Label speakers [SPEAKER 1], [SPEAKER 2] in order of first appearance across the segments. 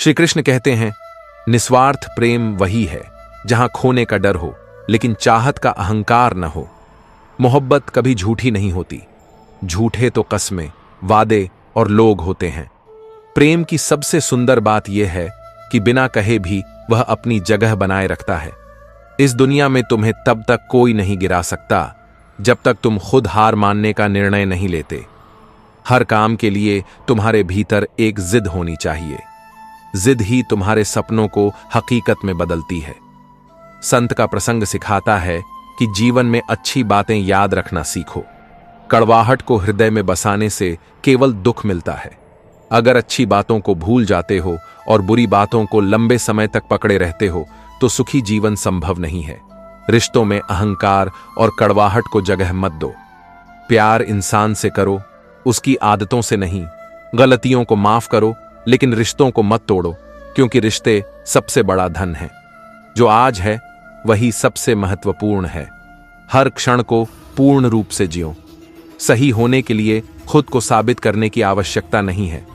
[SPEAKER 1] श्री कृष्ण कहते हैं, निस्वार्थ प्रेम वही है जहां खोने का डर हो लेकिन चाहत का अहंकार न हो। मोहब्बत कभी झूठी नहीं होती, झूठे तो कस्में, वादे और लोग होते हैं। प्रेम की सबसे सुंदर बात यह है कि बिना कहे भी वह अपनी जगह बनाए रखता है। इस दुनिया में तुम्हें तब तक कोई नहीं गिरा सकता जब तक तुम खुद हार मानने का निर्णय नहीं लेते। हर काम के लिए तुम्हारे भीतर एक जिद होनी चाहिए। जिद ही तुम्हारे सपनों को हकीकत में बदलती है। संत का प्रसंग सिखाता है कि जीवन में अच्छी बातें याद रखना सीखो। कड़वाहट को हृदय में बसाने से केवल दुख मिलता है। अगर अच्छी बातों को भूल जाते हो और बुरी बातों को लंबे समय तक पकड़े रहते हो तो सुखी जीवन संभव नहीं है। रिश्तों में अहंकार और कड़वाहट को जगह मत दो। प्यार इंसान से करो, उसकी आदतों से नहीं। गलतियों को माफ करो लेकिन रिश्तों को मत तोड़ो, क्योंकि रिश्ते सबसे बड़ा धन है। जो आज है वही सबसे महत्वपूर्ण है। हर क्षण को पूर्ण रूप से जियो। सही होने के लिए खुद को साबित करने की आवश्यकता नहीं है।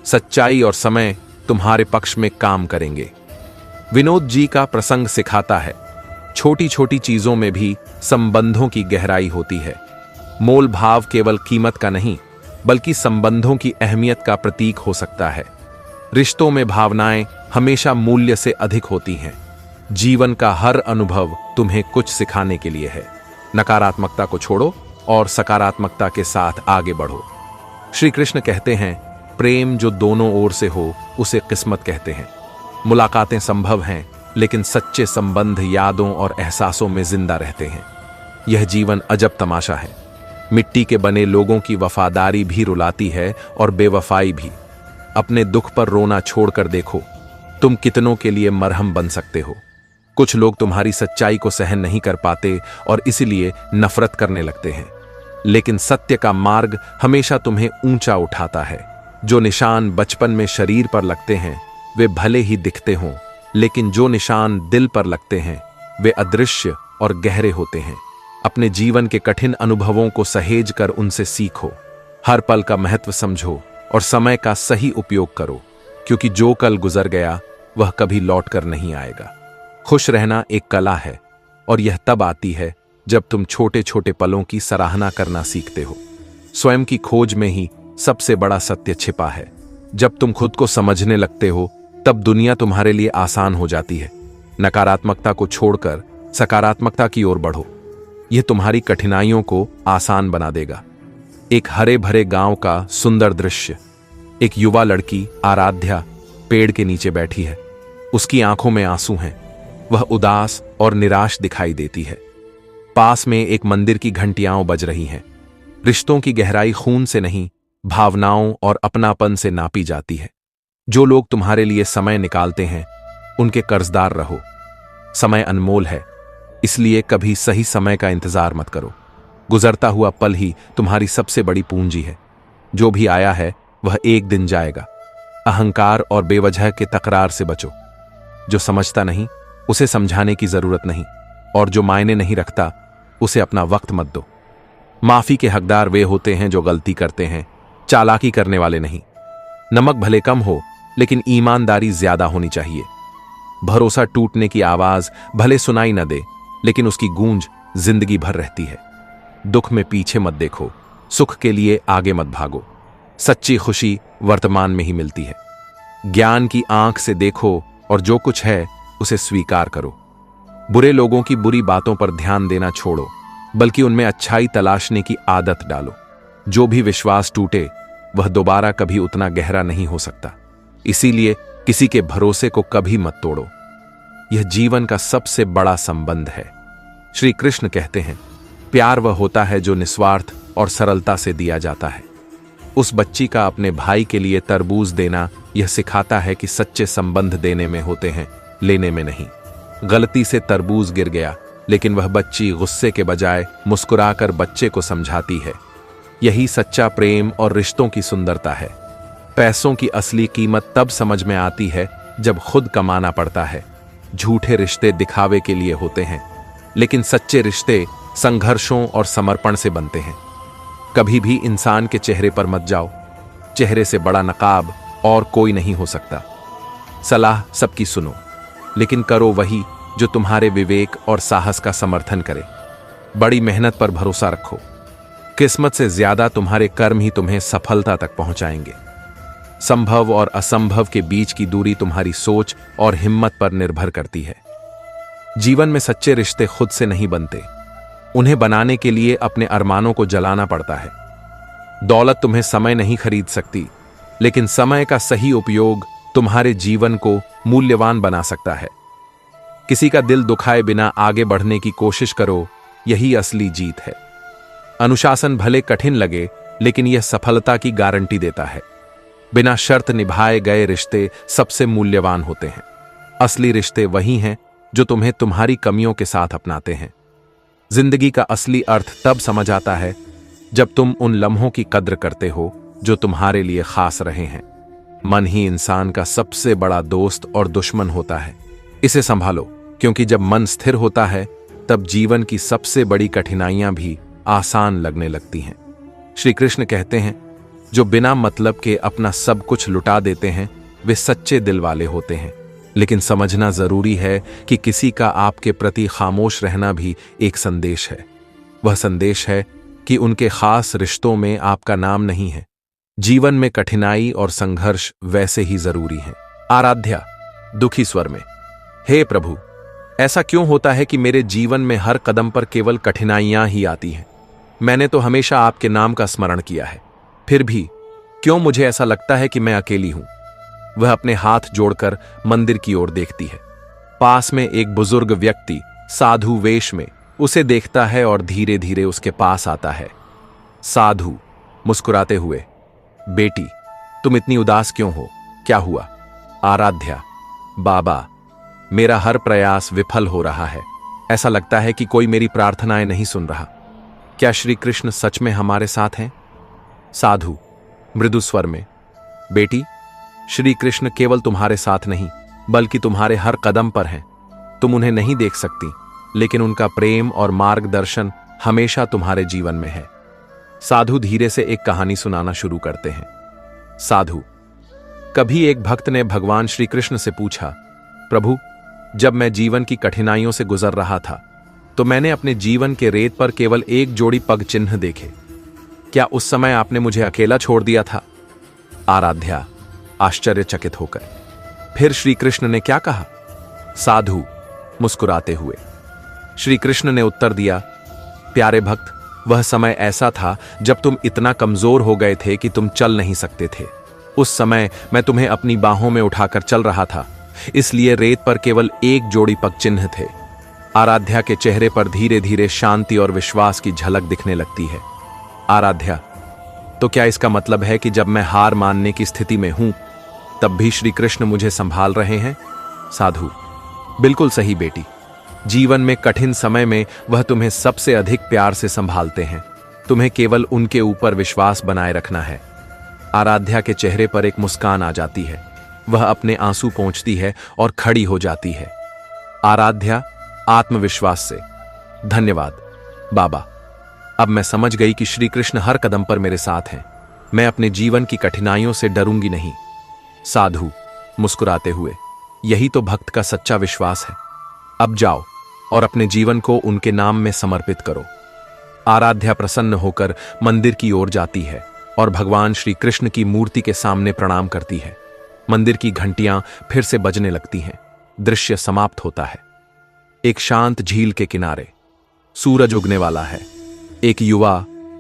[SPEAKER 1] सच्चाई और समय तुम्हारे पक्ष में काम करेंगे। विनोद जी का प्रसंग सिखाता है, छोटी छोटी चीजों में भी संबंधों की गहराई होती है। मोल भाव केवल कीमत का नहीं बल्कि संबंधों की अहमियत का प्रतीक हो सकता है। रिश्तों में भावनाएं हमेशा मूल्य से अधिक होती हैं। जीवन का हर अनुभव तुम्हें कुछ सिखाने के लिए है। नकारात्मकता को छोड़ो और सकारात्मकता के साथ आगे बढ़ो। श्री कृष्ण कहते हैं, प्रेम जो दोनों ओर से हो उसे किस्मत कहते हैं। मुलाकातें संभव हैं लेकिन सच्चे संबंध यादों और एहसासों में जिंदा रहते हैं। यह जीवन अजब तमाशा है। मिट्टी के बने लोगों की वफादारी भी रुलाती है और बेवफाई भी। अपने दुख पर रोना छोड़कर देखो, तुम कितनों के लिए मरहम बन सकते हो। कुछ लोग तुम्हारी सच्चाई को सहन नहीं कर पाते और इसीलिए नफरत करने लगते हैं, लेकिन सत्य का मार्ग हमेशा तुम्हें ऊंचा उठाता है। जो निशान बचपन में शरीर पर लगते हैं वे भले ही दिखते हों, लेकिन जो निशान दिल पर लगते हैं वे अदृश्य और गहरे होते हैं। अपने जीवन के कठिन अनुभवों को सहेज कर उनसे सीखो। हर पल का महत्व समझो और समय का सही उपयोग करो, क्योंकि जो कल गुजर गया वह कभी लौट कर नहीं आएगा। खुश रहना एक कला है और यह तब आती है जब तुम छोटे छोटे पलों की सराहना करना सीखते हो। स्वयं की खोज में ही सबसे बड़ा सत्य छिपा है। जब तुम खुद को समझने लगते हो तब दुनिया तुम्हारे लिए आसान हो जाती है। नकारात्मकता को छोड़कर सकारात्मकता की ओर बढ़ो। यह तुम्हारी कठिनाइयों को आसान बना देगा। एक हरे भरे गांव का सुंदर दृश्य। एक युवा लड़की आराध्या पेड़ के नीचे बैठी है। उसकी आंखों में आंसू हैं। वह उदास और निराश दिखाई देती है। पास में एक मंदिर की घंटियां बज रही हैं। रिश्तों की गहराई खून से नहीं, भावनाओं और अपनापन से नापी जाती है। जो लोग तुम्हारे लिए समय निकालते हैं उनके कर्जदार रहो। समय अनमोल है, इसलिए कभी सही समय का इंतजार मत करो। गुजरता हुआ पल ही तुम्हारी सबसे बड़ी पूंजी है। जो भी आया है वह एक दिन जाएगा। अहंकार और बेवजह के तकरार से बचो। जो समझता नहीं उसे समझाने की जरूरत नहीं, और जो मायने नहीं रखता उसे अपना वक्त मत दो। माफी के हकदार वे होते हैं जो गलती करते हैं, चालाकी करने वाले नहीं। नमक भले कम हो लेकिन ईमानदारी ज्यादा होनी चाहिए। भरोसा टूटने की आवाज भले सुनाई न दे लेकिन उसकी गूंज जिंदगी भर रहती है। दुख में पीछे मत देखो, सुख के लिए आगे मत भागो। सच्ची खुशी वर्तमान में ही मिलती है। ज्ञान की आंख से देखो और जो कुछ है उसे स्वीकार करो। बुरे लोगों की बुरी बातों पर ध्यान देना छोड़ो, बल्कि उनमें अच्छाई तलाशने की आदत डालो। जो भी विश्वास टूटे वह दोबारा कभी उतना गहरा नहीं हो सकता। इसीलिए किसी के भरोसे को कभी मत तोड़ो। यह जीवन का सबसे बड़ा संबंध है। श्री कृष्ण कहते हैं, प्यार वह होता है जो निस्वार्थ और सरलता से दिया जाता है। उस बच्ची का अपने भाई के लिए तरबूज देना यह सिखाता है कि सच्चे संबंध देने में होते हैं, लेने में नहीं। गलती से तरबूज गिर गया लेकिन वह बच्ची गुस्से के बजाय मुस्कुराकर बच्चे को समझाती है। यही सच्चा प्रेम और रिश्तों की सुंदरता है। पैसों की असली कीमत तब समझ में आती है जब खुद कमाना पड़ता है। झूठे रिश्ते दिखावे के लिए होते हैं, लेकिन सच्चे रिश्ते संघर्षों और समर्पण से बनते हैं। कभी भी इंसान के चेहरे पर मत जाओ। चेहरे से बड़ा नकाब और कोई नहीं हो सकता। सलाह सबकी सुनो, लेकिन करो वही जो तुम्हारे विवेक और साहस का समर्थन करे। बड़ी मेहनत पर भरोसा रखो। किस्मत से ज्यादा तुम्हारे कर्म ही तुम्हें सफलता तक पहुंचाएंगे। संभव और असंभव के बीच की दूरी तुम्हारी सोच और हिम्मत पर निर्भर करती है। जीवन में सच्चे रिश्ते खुद से नहीं बनते, उन्हें बनाने के लिए अपने अरमानों को जलाना पड़ता है। दौलत तुम्हें समय नहीं खरीद सकती, लेकिन समय का सही उपयोग तुम्हारे जीवन को मूल्यवान बना सकता है। किसी का दिल दुखाए बिना आगे बढ़ने की कोशिश करो, यही असली जीत है। अनुशासन भले कठिन लगे, लेकिन यह सफलता की गारंटी देता है। बिना शर्त निभाए गए रिश्ते सबसे मूल्यवान होते हैं। असली रिश्ते वही हैं जो तुम्हें तुम्हारी कमियों के साथ अपनाते हैं। जिंदगी का असली अर्थ तब समझ आता है जब तुम उन लम्हों की कद्र करते हो जो तुम्हारे लिए खास रहे हैं। मन ही इंसान का सबसे बड़ा दोस्त और दुश्मन होता है। इसे संभालो, क्योंकि जब मन स्थिर होता है तब जीवन की सबसे बड़ी कठिनाइयां भी आसान लगने लगती हैं। श्री कृष्ण कहते हैं, जो बिना मतलब के अपना सब कुछ लुटा देते हैं वे सच्चे दिल वाले होते हैं। लेकिन समझना जरूरी है कि किसी का आपके प्रति खामोश रहना भी एक संदेश है। वह संदेश है कि उनके खास रिश्तों में आपका नाम नहीं है। जीवन में कठिनाई और संघर्ष वैसे ही जरूरी हैं। आराध्या दुखी स्वर में, हे प्रभु, ऐसा क्यों होता है कि मेरे जीवन में हर कदम पर केवल कठिनाइयां ही आती हैं? मैंने तो हमेशा आपके नाम का स्मरण किया है, फिर भी क्यों मुझे ऐसा लगता है कि मैं अकेली हूं? वह अपने हाथ जोड़कर मंदिर की ओर देखती है। पास में एक बुजुर्ग व्यक्ति साधु वेश में उसे देखता है और धीरे धीरे उसके पास आता है। साधु मुस्कुराते हुए, बेटी, तुम इतनी उदास क्यों हो? क्या हुआ? आराध्या, बाबा, मेरा हर प्रयास विफल हो रहा है। ऐसा लगता है कि कोई मेरी प्रार्थनाएं नहीं सुन रहा। क्या श्री कृष्ण सच में हमारे साथ हैं? साधु मृदु स्वर में, बेटी, श्री कृष्ण केवल तुम्हारे साथ नहीं बल्कि तुम्हारे हर कदम पर हैं। तुम उन्हें नहीं देख सकती, लेकिन उनका प्रेम और मार्गदर्शन हमेशा तुम्हारे जीवन में है। साधु धीरे से एक कहानी सुनाना शुरू करते हैं। साधु, कभी एक भक्त ने भगवान श्री कृष्ण से पूछा, प्रभु, जब मैं जीवन की कठिनाइयों से गुजर रहा था तो मैंने अपने जीवन के रेत पर केवल एक जोड़ी पग चिन्ह देखे। क्या उस समय आपने मुझे अकेला छोड़ दिया था? आराध्या आश्चर्यचकित होकर, फिर श्री कृष्ण ने क्या कहा? साधु मुस्कुराते हुए, श्री कृष्ण ने उत्तर दिया, प्यारे भक्त, वह समय ऐसा था जब तुम इतना कमजोर हो गए थे कि तुम चल नहीं सकते थे। उस समय मैं तुम्हें अपनी बाहों में उठाकर चल रहा था, इसलिए रेत पर केवल एक जोड़ी पग चिन्ह थे। आराध्या के चेहरे पर धीरे धीरे शांति और विश्वास की झलक दिखने लगती है। आराध्या, तो क्या इसका मतलब है कि जब मैं हार मानने की स्थिति में हूं तब भी श्री कृष्ण मुझे संभाल रहे हैं? साधु, बिल्कुल सही बेटी। जीवन में कठिन समय में वह तुम्हें सबसे अधिक प्यार से संभालते हैं। तुम्हें केवल उनके ऊपर विश्वास बनाए रखना है। आराध्या के चेहरे पर एक मुस्कान आ जाती है। वह अपने आंसू पोंछती है और खड़ी हो जाती है। आराध्या आत्मविश्वास से, धन्यवाद बाबा, अब मैं समझ गई कि श्री कृष्ण हर कदम पर मेरे साथ हैं। मैं अपने जीवन की कठिनाइयों से डरूंगी नहीं। साधु मुस्कुराते हुए, यही तो भक्त का सच्चा विश्वास है। अब जाओ और अपने जीवन को उनके नाम में समर्पित करो। आराध्या प्रसन्न होकर मंदिर की ओर जाती है और भगवान श्री कृष्ण की मूर्ति के सामने प्रणाम करती है। मंदिर की घंटियां फिर से बजने लगती हैं। दृश्य समाप्त होता है। एक शांत झील के किनारे सूरज उगने वाला है। एक युवा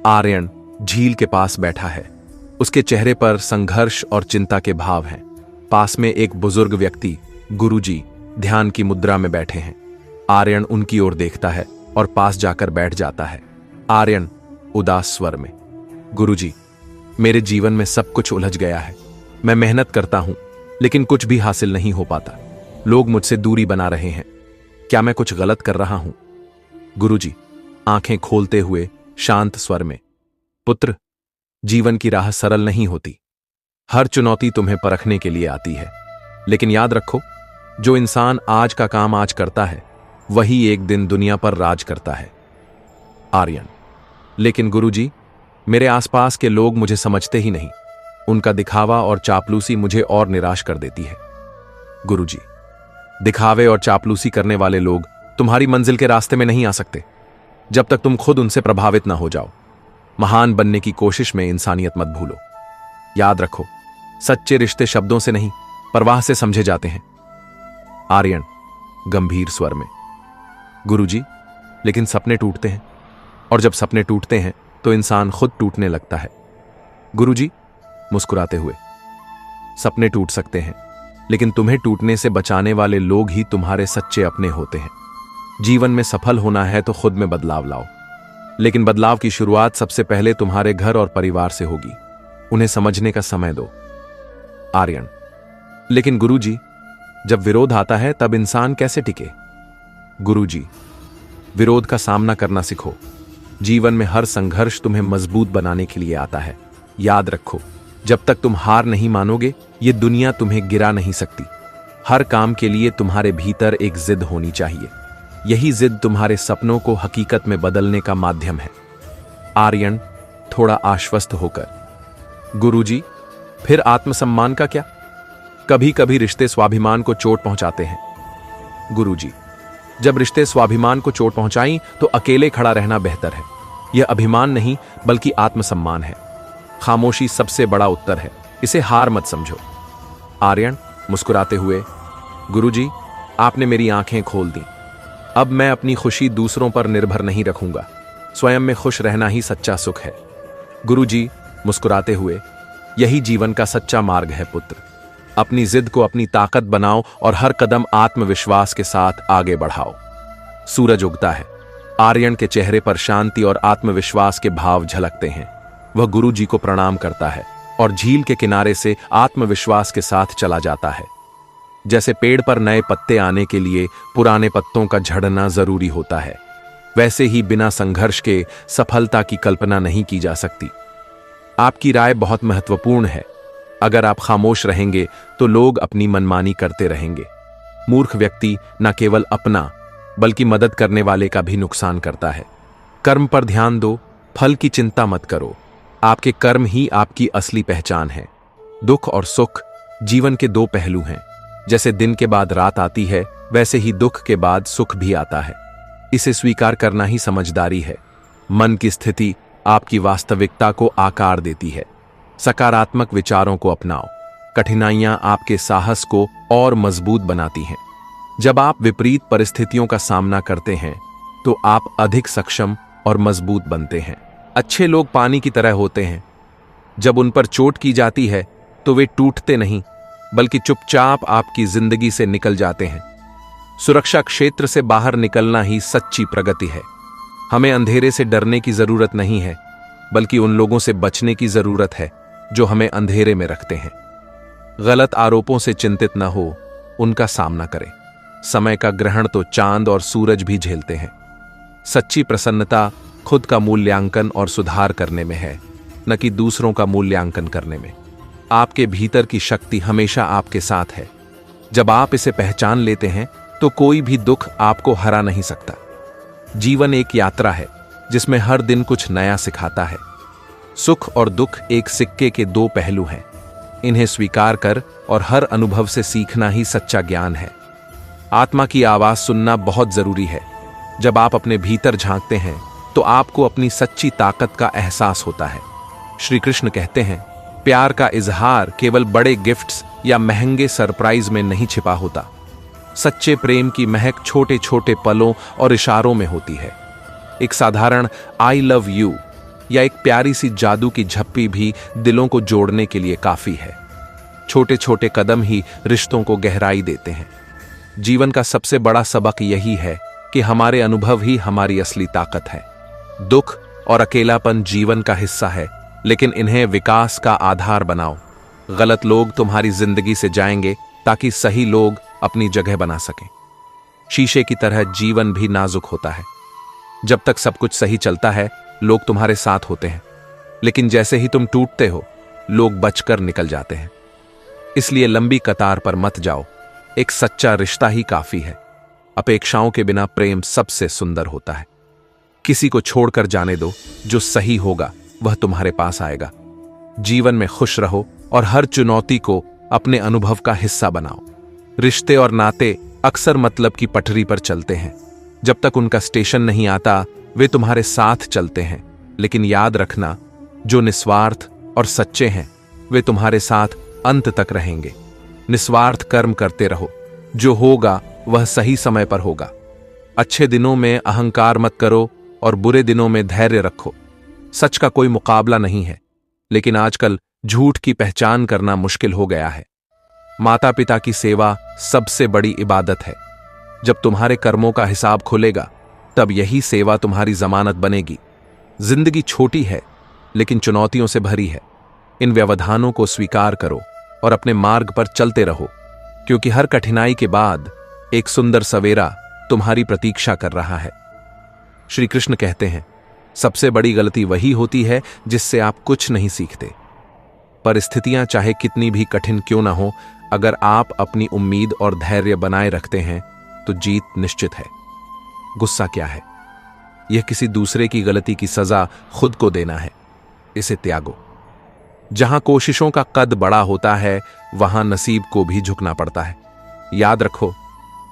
[SPEAKER 1] आर्यन झील के पास बैठा है। उसके चेहरे पर संघर्ष और चिंता के भाव हैं। पास में एक बुजुर्ग व्यक्ति गुरुजी ध्यान की मुद्रा में बैठे हैं। आर्यन उनकी ओर देखता है और पास जाकर बैठ जाता है। आर्यन उदास स्वर में, गुरुजी, मेरे जीवन में सब कुछ उलझ गया है। मैं मेहनत करता हूं लेकिन कुछ भी हासिल नहीं हो पाता। लोग मुझसे दूरी बना रहे हैं। क्या मैं कुछ गलत कर रहा हूं? गुरुजी आंखें खोलते हुए शांत स्वर में, पुत्र, जीवन की राह सरल नहीं होती। हर चुनौती तुम्हें परखने के लिए आती है, लेकिन याद रखो, जो इंसान आज का काम आज करता है वही एक दिन दुनिया पर राज करता है। आर्यन, लेकिन गुरुजी, मेरे आसपास के लोग मुझे समझते ही नहीं। उनका दिखावा और चापलूसी मुझे और निराश कर देती है। गुरुजी, दिखावे और चापलूसी करने वाले लोग तुम्हारी मंजिल के रास्ते में नहीं आ सकते जब तक तुम खुद उनसे प्रभावित ना हो जाओ। महान बनने की कोशिश में इंसानियत मत भूलो। याद रखो, सच्चे रिश्ते शब्दों से नहीं, परवाह से समझे जाते हैं। आर्यन गंभीर स्वर में, गुरुजी, लेकिन सपने टूटते हैं, और जब सपने टूटते हैं तो इंसान खुद टूटने लगता है। गुरुजी मुस्कुराते हुए, सपने टूट सकते हैं, लेकिन तुम्हें टूटने से बचाने वाले लोग ही तुम्हारे सच्चे अपने होते हैं। जीवन में सफल होना है तो खुद में बदलाव लाओ, लेकिन बदलाव की शुरुआत सबसे पहले तुम्हारे घर और परिवार से होगी। उन्हें समझने का समय दो। आर्यन, लेकिन गुरुजी, जब विरोध आता है तब इंसान कैसे टिके? गुरुजी, विरोध का सामना करना सीखो। जीवन में हर संघर्ष तुम्हें मजबूत बनाने के लिए आता है। याद रखो, जब तक तुम हार नहीं मानोगे, ये दुनिया तुम्हें गिरा नहीं सकती। हर काम के लिए तुम्हारे भीतर एक जिद होनी चाहिए। यही जिद तुम्हारे सपनों को हकीकत में बदलने का माध्यम है। आर्यन थोड़ा आश्वस्त होकर, गुरुजी, फिर आत्मसम्मान का क्या? कभी कभी रिश्ते स्वाभिमान को चोट पहुंचाते हैं। गुरुजी, जब रिश्ते स्वाभिमान को चोट पहुंचाई तो अकेले खड़ा रहना बेहतर है। यह अभिमान नहीं बल्कि आत्मसम्मान है। खामोशी सबसे बड़ा उत्तर है, इसे हार मत समझो। आर्यन मुस्कुराते हुए, गुरुजी, आपने मेरी आंखें खोल दी। अब मैं अपनी खुशी दूसरों पर निर्भर नहीं रखूंगा। स्वयं में खुश रहना ही सच्चा सुख है। गुरुजी मुस्कुराते हुए, यही जीवन का सच्चा मार्ग है पुत्र। अपनी जिद को अपनी ताकत बनाओ और हर कदम आत्मविश्वास के साथ आगे बढ़ाओ। सूरज उगता है। आर्यन के चेहरे पर शांति और आत्मविश्वास के भाव झलकते हैं। वह गुरुजी को प्रणाम करता है और झील के किनारे से आत्मविश्वास के साथ चला जाता है। जैसे पेड़ पर नए पत्ते आने के लिए पुराने पत्तों का झड़ना जरूरी होता है, वैसे ही बिना संघर्ष के सफलता की कल्पना नहीं की जा सकती। आपकी राय बहुत महत्वपूर्ण है। अगर आप खामोश रहेंगे तो लोग अपनी मनमानी करते रहेंगे। मूर्ख व्यक्ति न केवल अपना बल्कि मदद करने वाले का भी नुकसान करता है। कर्म पर ध्यान दो, फल की चिंता मत करो। आपके कर्म ही आपकी असली पहचान है। दुख और सुख जीवन के दो पहलू हैं। जैसे दिन के बाद रात आती है, वैसे ही दुख के बाद सुख भी आता है। इसे स्वीकार करना ही समझदारी है। मन की स्थिति आपकी वास्तविकता को आकार देती है। सकारात्मक विचारों को अपनाओ। कठिनाइयां आपके साहस को और मजबूत बनाती हैं। जब आप विपरीत परिस्थितियों का सामना करते हैं तो आप अधिक सक्षम और मजबूत बनते हैं। अच्छे लोग पानी की तरह होते हैं। जब उन पर चोट की जाती है तो वे टूटते नहीं बल्कि चुपचाप आपकी जिंदगी से निकल जाते हैं। सुरक्षा क्षेत्र से बाहर निकलना ही सच्ची प्रगति है। हमें अंधेरे से डरने की जरूरत नहीं है, बल्कि उन लोगों से बचने की जरूरत है जो हमें अंधेरे में रखते हैं। गलत आरोपों से चिंतित न हो, उनका सामना करें। समय का ग्रहण तो चांद और सूरज भी झेलते हैं। सच्ची प्रसन्नता खुद का मूल्यांकन और सुधार करने में है, न कि दूसरों का मूल्यांकन करने में। आपके भीतर की शक्ति हमेशा आपके साथ है। जब आप इसे पहचान लेते हैं तो कोई भी दुख आपको हरा नहीं सकता। जीवन एक यात्रा है जिसमें हर दिन कुछ नया सिखाता है। सुख और दुख एक सिक्के के दो पहलू हैं। इन्हें स्वीकार कर और हर अनुभव से सीखना ही सच्चा ज्ञान है। आत्मा की आवाज सुनना बहुत जरूरी है। जब आप अपने भीतर झांकते हैं तो आपको अपनी सच्ची ताकत का एहसास होता है। श्री कृष्ण कहते हैं, प्यार का इजहार केवल बड़े गिफ्ट्स या महंगे सरप्राइज में नहीं छिपा होता। सच्चे प्रेम की महक छोटे छोटे पलों और इशारों में होती है। एक साधारण आई लव यू या एक प्यारी सी जादू की झप्पी भी दिलों को जोड़ने के लिए काफी है। छोटे छोटे कदम ही रिश्तों को गहराई देते हैं। जीवन का सबसे बड़ा सबक यही है कि हमारे अनुभव ही हमारी असली ताकत है। दुख और अकेलापन जीवन का हिस्सा है, लेकिन इन्हें विकास का आधार बनाओ। गलत लोग तुम्हारी जिंदगी से जाएंगे ताकि सही लोग अपनी जगह बना सकें। शीशे की तरह जीवन भी नाजुक होता है। जब तक सब कुछ सही चलता है, लोग तुम्हारे साथ होते हैं, लेकिन जैसे ही तुम टूटते हो, लोग बचकर निकल जाते हैं। इसलिए लंबी कतार पर मत जाओ। एक सच्चा रिश्ता ही काफी है। अपेक्षाओं के बिना प्रेम सबसे सुंदर होता है। किसी को छोड़कर जाने दो, जो सही होगा वह तुम्हारे पास आएगा। जीवन में खुश रहो और हर चुनौती को अपने अनुभव का हिस्सा बनाओ। रिश्ते और नाते अक्सर मतलब की पटरी पर चलते हैं। जब तक उनका स्टेशन नहीं आता वे तुम्हारे साथ चलते हैं, लेकिन याद रखना जो निस्वार्थ और सच्चे हैं वे तुम्हारे साथ अंत तक रहेंगे। निस्वार्थ कर्म करते रहो, जो होगा वह सही समय पर होगा। अच्छे दिनों में अहंकार मत करो और बुरे दिनों में धैर्य रखो। सच का कोई मुकाबला नहीं है, लेकिन आजकल झूठ की पहचान करना मुश्किल हो गया है। माता पिता की सेवा सबसे बड़ी इबादत है। जब तुम्हारे कर्मों का हिसाब खुलेगा तब यही सेवा तुम्हारी जमानत बनेगी। जिंदगी छोटी है लेकिन चुनौतियों से भरी है। इन व्यवधानों को स्वीकार करो और अपने मार्ग पर चलते रहो, क्योंकि हर कठिनाई के बाद एक सुंदर सवेरा तुम्हारी प्रतीक्षा कर रहा है। श्री कृष्ण कहते हैं, सबसे बड़ी गलती वही होती है जिससे आप कुछ नहीं सीखते। परिस्थितियां चाहे कितनी भी कठिन क्यों ना हो, अगर आप अपनी उम्मीद और धैर्य बनाए रखते हैं तो जीत निश्चित है। गुस्सा क्या है? यह किसी दूसरे की गलती की सजा खुद को देना है। इसे त्यागो। जहां कोशिशों का कद बड़ा होता है वहां नसीब को भी झुकना पड़ता है। याद रखो,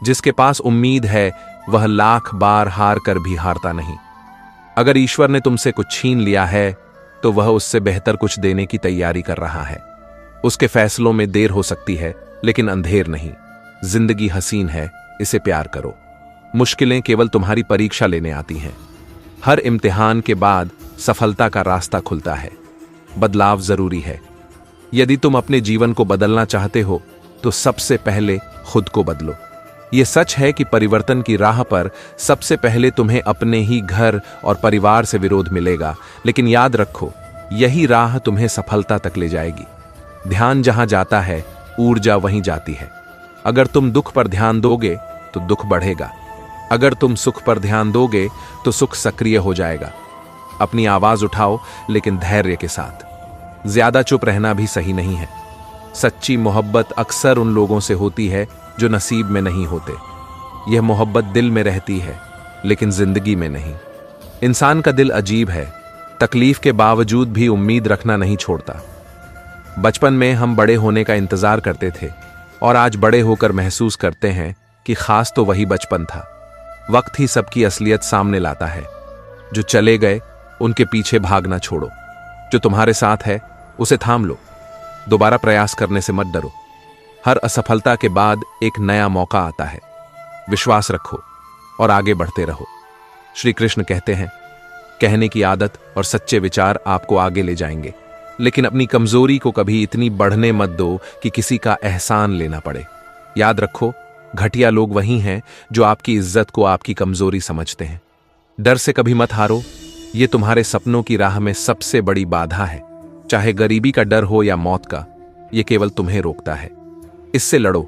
[SPEAKER 1] जिसके पास उम्मीद है वह लाख बार हार कर भी हारता नहीं। अगर ईश्वर ने तुमसे कुछ छीन लिया है तो वह उससे बेहतर कुछ देने की तैयारी कर रहा है। उसके फैसलों में देर हो सकती है लेकिन अंधेर नहीं। जिंदगी हसीन है, इसे प्यार करो। मुश्किलें केवल तुम्हारी परीक्षा लेने आती हैं। हर इम्तिहान के बाद सफलता का रास्ता खुलता है। बदलाव जरूरी है। यदि तुम अपने जीवन को बदलना चाहते हो तो सबसे पहले खुद को बदलो। यह सच है कि परिवर्तन की राह पर सबसे पहले तुम्हें अपने ही घर और परिवार से विरोध मिलेगा, लेकिन याद रखो यही राह तुम्हें सफलता तक ले जाएगी। ध्यान जहां जाता है ऊर्जा वहीं जाती है। अगर तुम दुख पर ध्यान दोगे तो दुख बढ़ेगा। अगर तुम सुख पर ध्यान दोगे तो सुख सक्रिय हो जाएगा। अपनी आवाज उठाओ लेकिन धैर्य के साथ। ज्यादा चुप रहना भी सही नहीं है। सच्ची मोहब्बत अक्सर उन लोगों से होती है जो नसीब में नहीं होते। यह मोहब्बत दिल में रहती है लेकिन जिंदगी में नहीं। इंसान का दिल अजीब है, तकलीफ के बावजूद भी उम्मीद रखना नहीं छोड़ता। बचपन में हम बड़े होने का इंतजार करते थे और आज बड़े होकर महसूस करते हैं कि खास तो वही बचपन था। वक्त ही सबकी असलियत सामने लाता है। जो चले गए उनके पीछे भागना छोड़ो। जो तुम्हारे साथ है उसे थाम लो। दोबारा प्रयास करने से मत डरो। हर असफलता के बाद एक नया मौका आता है। विश्वास रखो और आगे बढ़ते रहो। श्री कृष्ण कहते हैं, कहने की आदत और सच्चे विचार आपको आगे ले जाएंगे, लेकिन अपनी कमजोरी को कभी इतनी बढ़ने मत दो कि किसी का एहसान लेना पड़े। याद रखो, घटिया लोग वही हैं जो आपकी इज्जत को आपकी कमजोरी समझते हैं। डर से कभी मत हारो। यह तुम्हारे सपनों की राह में सबसे बड़ी बाधा है। चाहे गरीबी का डर हो या मौत का, यह केवल तुम्हें रोकता है। इससे लड़ो,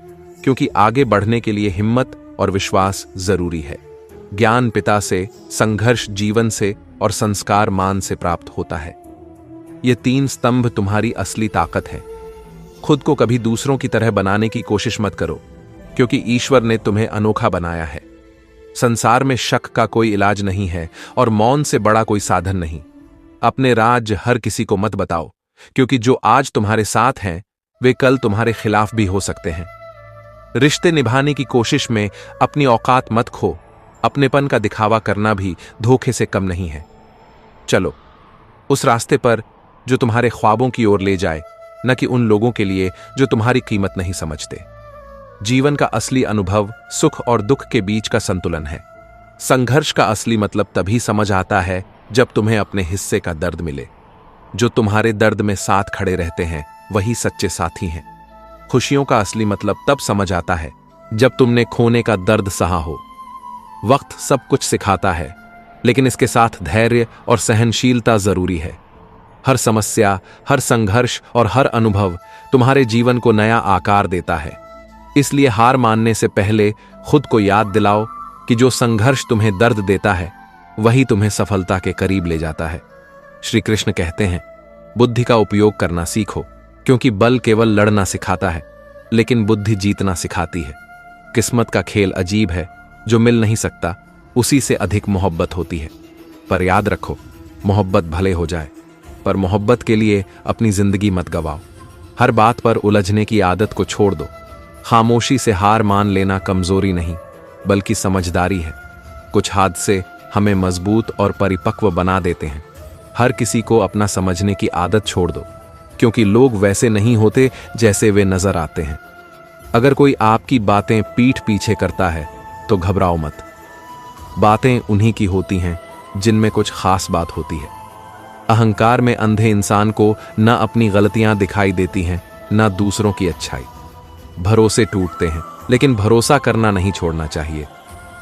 [SPEAKER 1] क्योंकि आगे बढ़ने के लिए हिम्मत और विश्वास जरूरी है। ज्ञान पिता से, संघर्ष जीवन से और संस्कार मान से प्राप्त होता है। ये तीन स्तंभ तुम्हारी असली ताकत है। खुद को कभी दूसरों की तरह बनाने की कोशिश मत करो, क्योंकि ईश्वर ने तुम्हें अनोखा बनाया है। संसार में शक का कोई इलाज नहीं है और मौन से बड़ा कोई साधन नहीं। अपने राज हर किसी को मत बताओ, क्योंकि जो आज तुम्हारे साथ हैं वे कल तुम्हारे खिलाफ भी हो सकते हैं। रिश्ते निभाने की कोशिश में अपनी औकात मत खो। अपनेपन का दिखावा करना भी धोखे से कम नहीं है। चलो उस रास्ते पर जो तुम्हारे ख्वाबों की ओर ले जाए, न कि उन लोगों के लिए जो तुम्हारी कीमत नहीं समझते। जीवन का असली अनुभव सुख और दुख के बीच का संतुलन है। संघर्ष का असली मतलब तभी समझ आता है जब तुम्हें अपने हिस्से का दर्द मिले। जो तुम्हारे दर्द में साथ खड़े रहते हैं वही सच्चे साथी हैं। खुशियों का असली मतलब तब समझ आता है जब तुमने खोने का दर्द सहा हो। वक्त सब कुछ सिखाता है, लेकिन इसके साथ धैर्य और सहनशीलता जरूरी है। हर समस्या, हर संघर्ष और हर अनुभव तुम्हारे जीवन को नया आकार देता है। इसलिए हार मानने से पहले खुद को याद दिलाओ कि जो संघर्ष तुम्हें दर्द देता है वही तुम्हें सफलता के करीब ले जाता है। श्री कृष्ण कहते हैं, बुद्धि का उपयोग करना सीखो, क्योंकि बल केवल लड़ना सिखाता है, लेकिन बुद्धि जीतना सिखाती है। किस्मत का खेल अजीब है, जो मिल नहीं सकता उसी से अधिक मोहब्बत होती है। पर याद रखो, मोहब्बत भले हो जाए, पर मोहब्बत के लिए अपनी जिंदगी मत गवाओ। हर बात पर उलझने की आदत को छोड़ दो। खामोशी से हार मान लेना कमजोरी नहीं, बल्कि समझदारी है। कुछ हादसे हमें मजबूत और परिपक्व बना देते हैं। हर किसी को अपना समझने की आदत छोड़ दो, क्योंकि लोग वैसे नहीं होते जैसे वे नजर आते हैं। अगर कोई आपकी बातें पीठ पीछे करता है तो घबराओ मत। बातें उन्हीं की होती हैं जिनमें कुछ खास बात होती है। अहंकार में अंधे इंसान को न अपनी गलतियां दिखाई देती हैं, न दूसरों की अच्छाई। भरोसे टूटते हैं, लेकिन भरोसा करना नहीं छोड़ना चाहिए।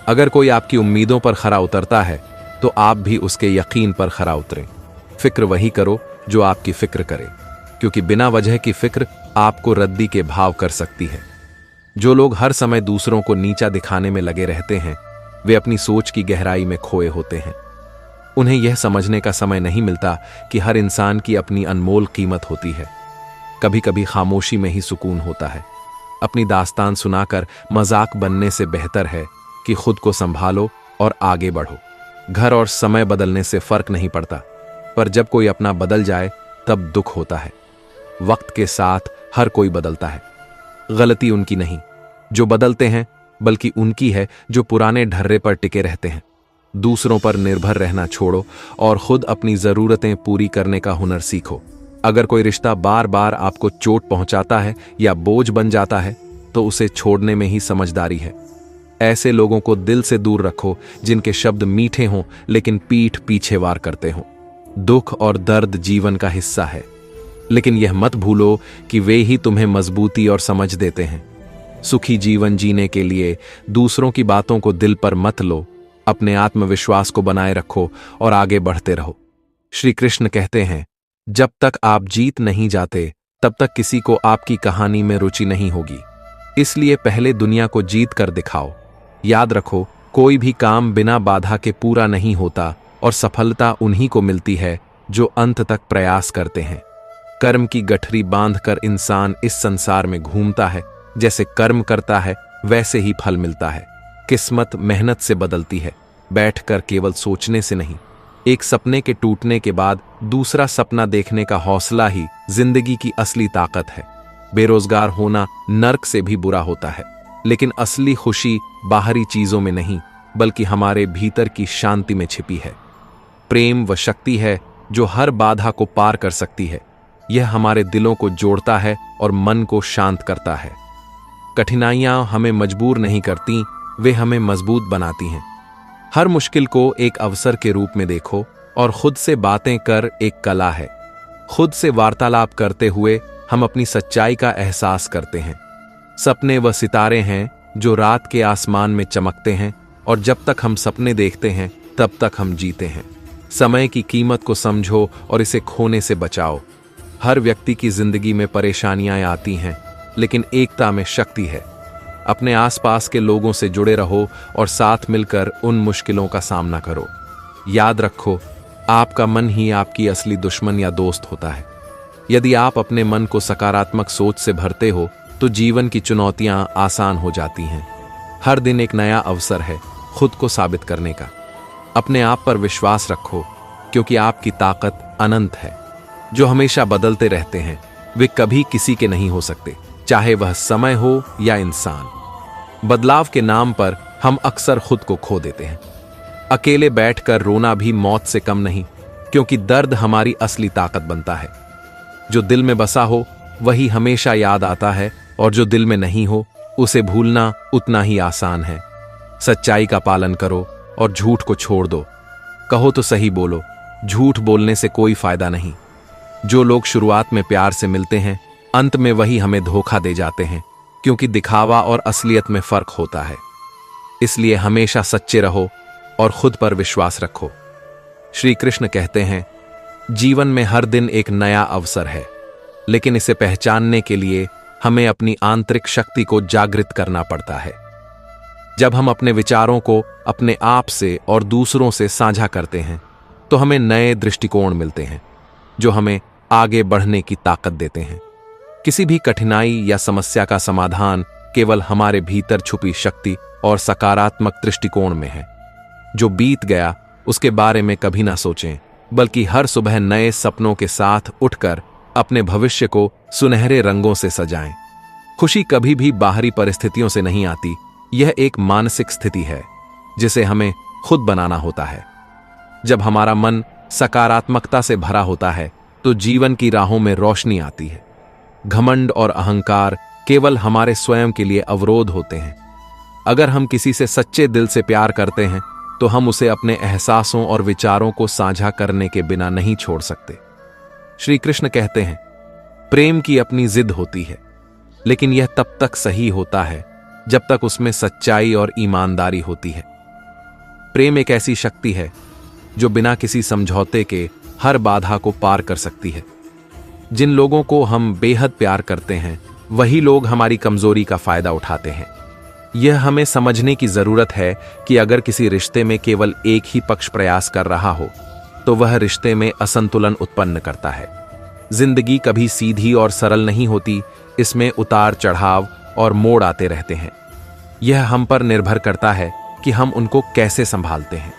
[SPEAKER 1] अगर कोई आपकी उम्मीदों पर खरा उतरता है तो आप भी उसके यकीन पर खरा उतरें। फिक्र वही करो जो आपकी फिक्र करे, क्योंकि बिना वजह की फिक्र आपको रद्दी के भाव कर सकती है। जो लोग हर समय दूसरों को नीचा दिखाने में लगे रहते हैं, वे अपनी सोच की गहराई में खोए होते हैं। उन्हें यह समझने का समय नहीं मिलता कि हर इंसान की अपनी अनमोल कीमत होती है। कभी कभी खामोशी में ही सुकून होता है। अपनी दास्तान सुनाकर मजाक बनने से बेहतर है कि खुद को संभालो और आगे बढ़ो। घर और समय बदलने से फर्क नहीं पड़ता, पर जब कोई अपना बदल जाए तब दुख होता है। वक्त के साथ हर कोई बदलता है। गलती उनकी नहीं जो बदलते हैं, बल्कि उनकी है जो पुराने ढर्रे पर टिके रहते हैं। दूसरों पर निर्भर रहना छोड़ो और खुद अपनी जरूरतें पूरी करने का हुनर सीखो। अगर कोई रिश्ता बार बार आपको चोट पहुंचाता है या बोझ बन जाता है, तो उसे छोड़ने में ही समझदारी है। ऐसे लोगों को दिल से दूर रखो जिनके शब्द मीठे हों लेकिन पीठ पीछे वार करते हों। दुख और दर्द जीवन का हिस्सा है, लेकिन यह मत भूलो कि वे ही तुम्हें मजबूती और समझ देते हैं। सुखी जीवन जीने के लिए दूसरों की बातों को दिल पर मत लो। अपने आत्मविश्वास को बनाए रखो और आगे बढ़ते रहो। श्री कृष्ण कहते हैं, जब तक आप जीत नहीं जाते तब तक किसी को आपकी कहानी में रुचि नहीं होगी। इसलिए पहले दुनिया को जीत कर दिखाओ। याद रखो, कोई भी काम बिना बाधा के पूरा नहीं होता और सफलता उन्हीं को मिलती है जो अंत तक प्रयास करते हैं। कर्म की गठरी बांधकर इंसान इस संसार में घूमता है। जैसे कर्म करता है वैसे ही फल मिलता है। किस्मत मेहनत से बदलती है, बैठकर केवल सोचने से नहीं। एक सपने के टूटने के बाद दूसरा सपना देखने का हौसला ही जिंदगी की असली ताकत है। बेरोजगार होना नर्क से भी बुरा होता है, लेकिन असली खुशी बाहरी चीजों में नहीं, बल्कि हमारे भीतर की शांति में छिपी है। प्रेम वह शक्ति है जो हर बाधा को पार कर सकती है। यह हमारे दिलों को जोड़ता है और मन को शांत करता है। कठिनाइयां हमें मजबूर नहीं करती, वे हमें मजबूत बनाती हैं। हर मुश्किल को एक अवसर के रूप में देखो और खुद से बातें कर एक कला है। खुद से वार्तालाप करते हुए हम अपनी सच्चाई का एहसास करते हैं। सपने व सितारे हैं जो रात के आसमान में चमकते हैं, और जब तक हम सपने देखते हैं तब तक हम जीते हैं। समय की कीमत को समझो और इसे खोने से बचाओ। हर व्यक्ति की जिंदगी में परेशानियां आती हैं, लेकिन एकता में शक्ति है। अपने आसपास के लोगों से जुड़े रहो और साथ मिलकर उन मुश्किलों का सामना करो। याद रखो, आपका मन ही आपकी असली दुश्मन या दोस्त होता है। यदि आप अपने मन को सकारात्मक सोच से भरते हो तो जीवन की चुनौतियां आसान हो जाती हैं। हर दिन एक नया अवसर है खुद को साबित करने का। अपने आप पर विश्वास रखो, क्योंकि आपकी ताकत अनंत है। जो हमेशा बदलते रहते हैं वे कभी किसी के नहीं हो सकते, चाहे वह समय हो या इंसान। बदलाव के नाम पर हम अक्सर खुद को खो देते हैं। अकेले बैठकर रोना भी मौत से कम नहीं, क्योंकि दर्द हमारी असली ताकत बनता है। जो दिल में बसा हो वही हमेशा याद आता है, और जो दिल में नहीं हो उसे भूलना उतना ही आसान है। सच्चाई का पालन करो और झूठ को छोड़ दो। कहो तो सही बोलो, झूठ बोलने से कोई फायदा नहीं। जो लोग शुरुआत में प्यार से मिलते हैं, अंत में वही हमें धोखा दे जाते हैं, क्योंकि दिखावा और असलियत में फर्क होता है। इसलिए हमेशा सच्चे रहो और खुद पर विश्वास रखो। श्री कृष्ण कहते हैं, जीवन में हर दिन एक नया अवसर है, लेकिन इसे पहचानने के लिए हमें अपनी आंतरिक शक्ति को जागृत करना पड़ता है। जब हम अपने विचारों को अपने आप से और दूसरों से साझा करते हैं, तो हमें नए दृष्टिकोण मिलते हैं जो हमें आगे बढ़ने की ताकत देते हैं। किसी भी कठिनाई या समस्या का समाधान केवल हमारे भीतर छुपी शक्ति और सकारात्मक दृष्टिकोण में है। जो बीत गया उसके बारे में कभी ना सोचें, बल्कि हर सुबह नए सपनों के साथ उठकर अपने भविष्य को सुनहरे रंगों से सजाएं। खुशी कभी भी बाहरी परिस्थितियों से नहीं आती, यह एक मानसिक स्थिति है जिसे हमें खुद बनाना होता है। जब हमारा मन सकारात्मकता से भरा होता है तो जीवन की राहों में रोशनी आती है। घमंड और अहंकार केवल हमारे स्वयं के लिए अवरोध होते हैं। अगर हम किसी से सच्चे दिल से प्यार करते हैं तो हम उसे अपने एहसासों और विचारों को साझा करने के बिना नहीं छोड़ सकते। श्री कृष्ण कहते हैं, प्रेम की अपनी जिद होती है, लेकिन यह तब तक सही होता है जब तक उसमें सच्चाई और ईमानदारी होती है। प्रेम एक ऐसी शक्ति है जो बिना किसी समझौते के हर बाधा को पार कर सकती है। जिन लोगों को हम बेहद प्यार करते हैं वही लोग हमारी कमजोरी का फायदा उठाते हैं। यह हमें समझने की जरूरत है कि अगर किसी रिश्ते में केवल एक ही पक्ष प्रयास कर रहा हो तो वह रिश्ते में असंतुलन उत्पन्न करता है। जिंदगी कभी सीधी और सरल नहीं होती, इसमें उतार चढ़ाव और मोड़ आते रहते हैं। यह हम पर निर्भर करता है कि हम उनको कैसे संभालते हैं।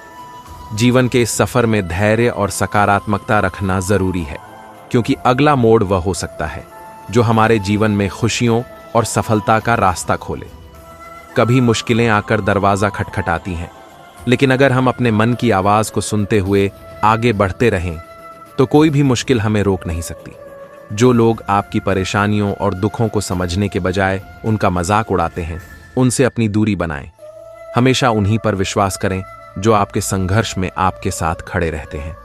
[SPEAKER 1] जीवन के इस सफर में धैर्य और सकारात्मकता रखना जरूरी है, क्योंकि अगला मोड़ वह हो सकता है जो हमारे जीवन में खुशियों और सफलता का रास्ता खोले। कभी मुश्किलें आकर दरवाजा खटखटाती हैं, लेकिन अगर हम अपने मन की आवाज को सुनते हुए आगे बढ़ते रहें तो कोई भी मुश्किल हमें रोक नहीं सकती। जो लोग आपकी परेशानियों और दुखों को समझने के बजाय उनका मजाक उड़ाते हैं, उनसे अपनी दूरी बनाएं। हमेशा उन्हीं पर विश्वास करें जो आपके संघर्ष में आपके साथ खड़े रहते हैं।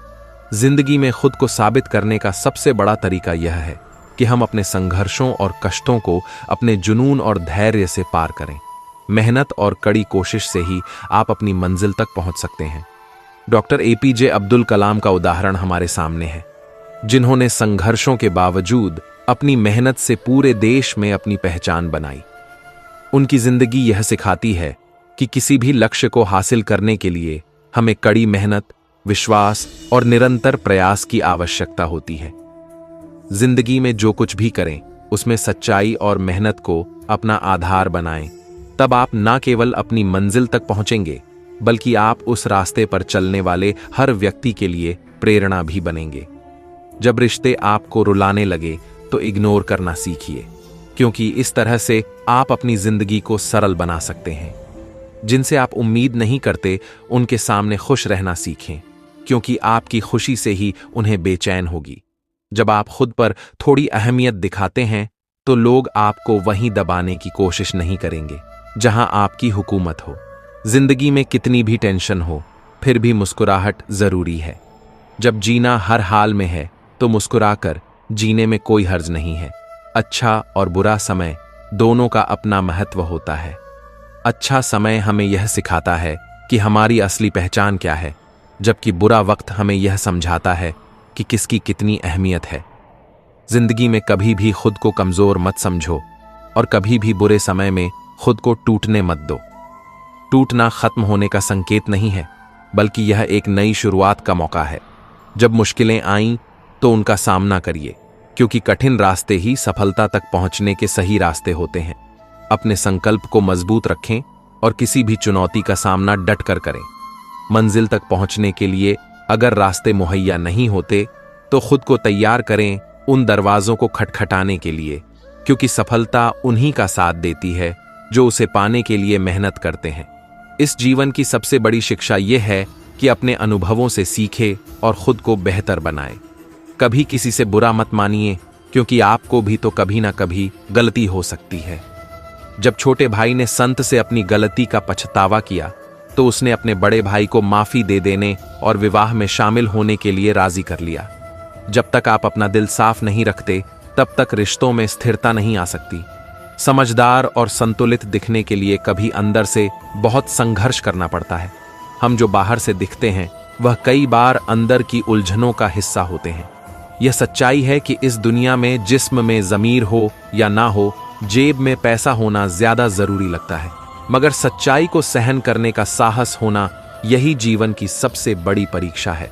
[SPEAKER 1] जिंदगी में खुद को साबित करने का सबसे बड़ा तरीका यह है कि हम अपने संघर्षों और कष्टों को अपने जुनून और धैर्य से पार करें। मेहनत और कड़ी कोशिश से ही आप अपनी मंजिल तक पहुंच सकते हैं। डॉक्टर एपीजे अब्दुल कलाम का उदाहरण हमारे सामने है, जिन्होंने संघर्षों के बावजूद अपनी मेहनत से पूरे देश में अपनी पहचान बनाई। उनकी जिंदगी यह सिखाती है कि किसी भी लक्ष्य को हासिल करने के लिए हमें कड़ी मेहनत, विश्वास और निरंतर प्रयास की आवश्यकता होती है। जिंदगी में जो कुछ भी करें उसमें सच्चाई और मेहनत को अपना आधार बनाएं। तब आप न केवल अपनी मंजिल तक पहुंचेंगे, बल्कि आप उस रास्ते पर चलने वाले हर व्यक्ति के लिए प्रेरणा भी बनेंगे। जब रिश्ते आपको रुलाने लगे तो इग्नोर करना सीखिए, क्योंकि इस तरह से आप अपनी जिंदगी को सरल बना सकते हैं। जिनसे आप उम्मीद नहीं करते उनके सामने खुश रहना सीखें, क्योंकि आपकी खुशी से ही उन्हें बेचैन होगी। जब आप खुद पर थोड़ी अहमियत दिखाते हैं तो लोग आपको वहीं दबाने की कोशिश नहीं करेंगे जहां आपकी हुकूमत हो। जिंदगी में कितनी भी टेंशन हो, फिर भी मुस्कुराहट जरूरी है। जब जीना हर हाल में है तो मुस्कुराकर जीने में कोई हर्ज नहीं है। अच्छा और बुरा समय दोनों का अपना महत्व होता है। अच्छा समय हमें यह सिखाता है कि हमारी असली पहचान क्या है, जबकि बुरा वक्त हमें यह समझाता है कि किसकी कितनी अहमियत है। जिंदगी में कभी भी खुद को कमजोर मत समझो और कभी भी बुरे समय में खुद को टूटने मत दो। टूटना खत्म होने का संकेत नहीं है, बल्कि यह एक नई शुरुआत का मौका है। जब मुश्किलें आईं तो उनका सामना करिए, क्योंकि कठिन रास्ते ही सफलता तक पहुंचने के सही रास्ते होते हैं। अपने संकल्प को मजबूत रखें और किसी भी चुनौती का सामना डट कर करें। मंजिल तक पहुंचने के लिए अगर रास्ते मुहैया नहीं होते तो खुद को तैयार करें उन दरवाजों को खटखटाने के लिए, क्योंकि सफलता उन्हीं का साथ देती है जो उसे पाने के लिए मेहनत करते हैं। इस जीवन की सबसे बड़ी शिक्षा यह है कि अपने अनुभवों से सीखे और खुद को बेहतर बनाएं। कभी किसी से बुरा मत मानिए, क्योंकि आपको भी तो कभी ना कभी गलती हो सकती है। जब छोटे भाई ने संत से अपनी गलती का पछतावा किया तो उसने अपने बड़े भाई को माफी दे देने और विवाह में शामिल होने के लिए राजी कर लिया। जब तक आप अपना दिल साफ नहीं रखते तब तक रिश्तों में स्थिरता नहीं आ सकती। समझदार और संतुलित दिखने के लिए कभी अंदर से बहुत संघर्ष करना पड़ता है। हम जो बाहर से दिखते हैं वह कई बार अंदर की उलझनों का हिस्सा होते हैं। यह सच्चाई है कि इस दुनिया में जिस्म में ज़मीर हो या ना हो, जेब में पैसा होना ज्यादा जरूरी लगता है, मगर सच्चाई को सहन करने का साहस होना यही जीवन की सबसे बड़ी परीक्षा है।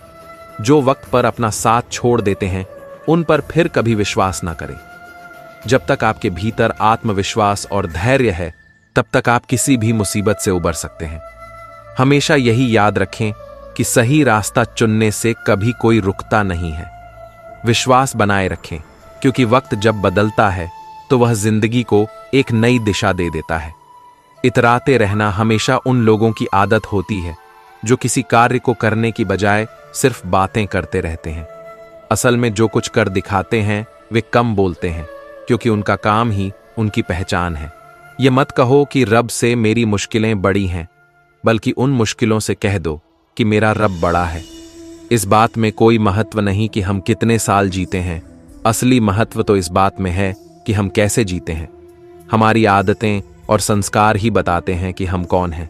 [SPEAKER 1] जो वक्त पर अपना साथ छोड़ देते हैं उन पर फिर कभी विश्वास ना करें। जब तक आपके भीतर आत्मविश्वास और धैर्य है तब तक आप किसी भी मुसीबत से उबर सकते हैं। हमेशा यही याद रखें कि सही रास्ता चुनने से कभी कोई रुकता नहीं है। विश्वास बनाए रखें, क्योंकि वक्त जब बदलता है तो वह जिंदगी को एक नई दिशा दे देता है। इतराते रहना हमेशा उन लोगों की आदत होती है जो किसी कार्य को करने की बजाय सिर्फ बातें करते रहते हैं। असल में जो कुछ कर दिखाते हैं वे कम बोलते हैं, क्योंकि उनका काम ही उनकी पहचान है। ये मत कहो कि रब से मेरी मुश्किलें बड़ी हैं, बल्कि उन मुश्किलों से कह दो कि मेरा रब बड़ा है। इस बात में कोई महत्व नहीं कि हम कितने साल जीते हैं, असली महत्व तो इस बात में है कि हम कैसे जीते हैं। हमारी आदतें और संस्कार ही बताते हैं कि हम कौन हैं।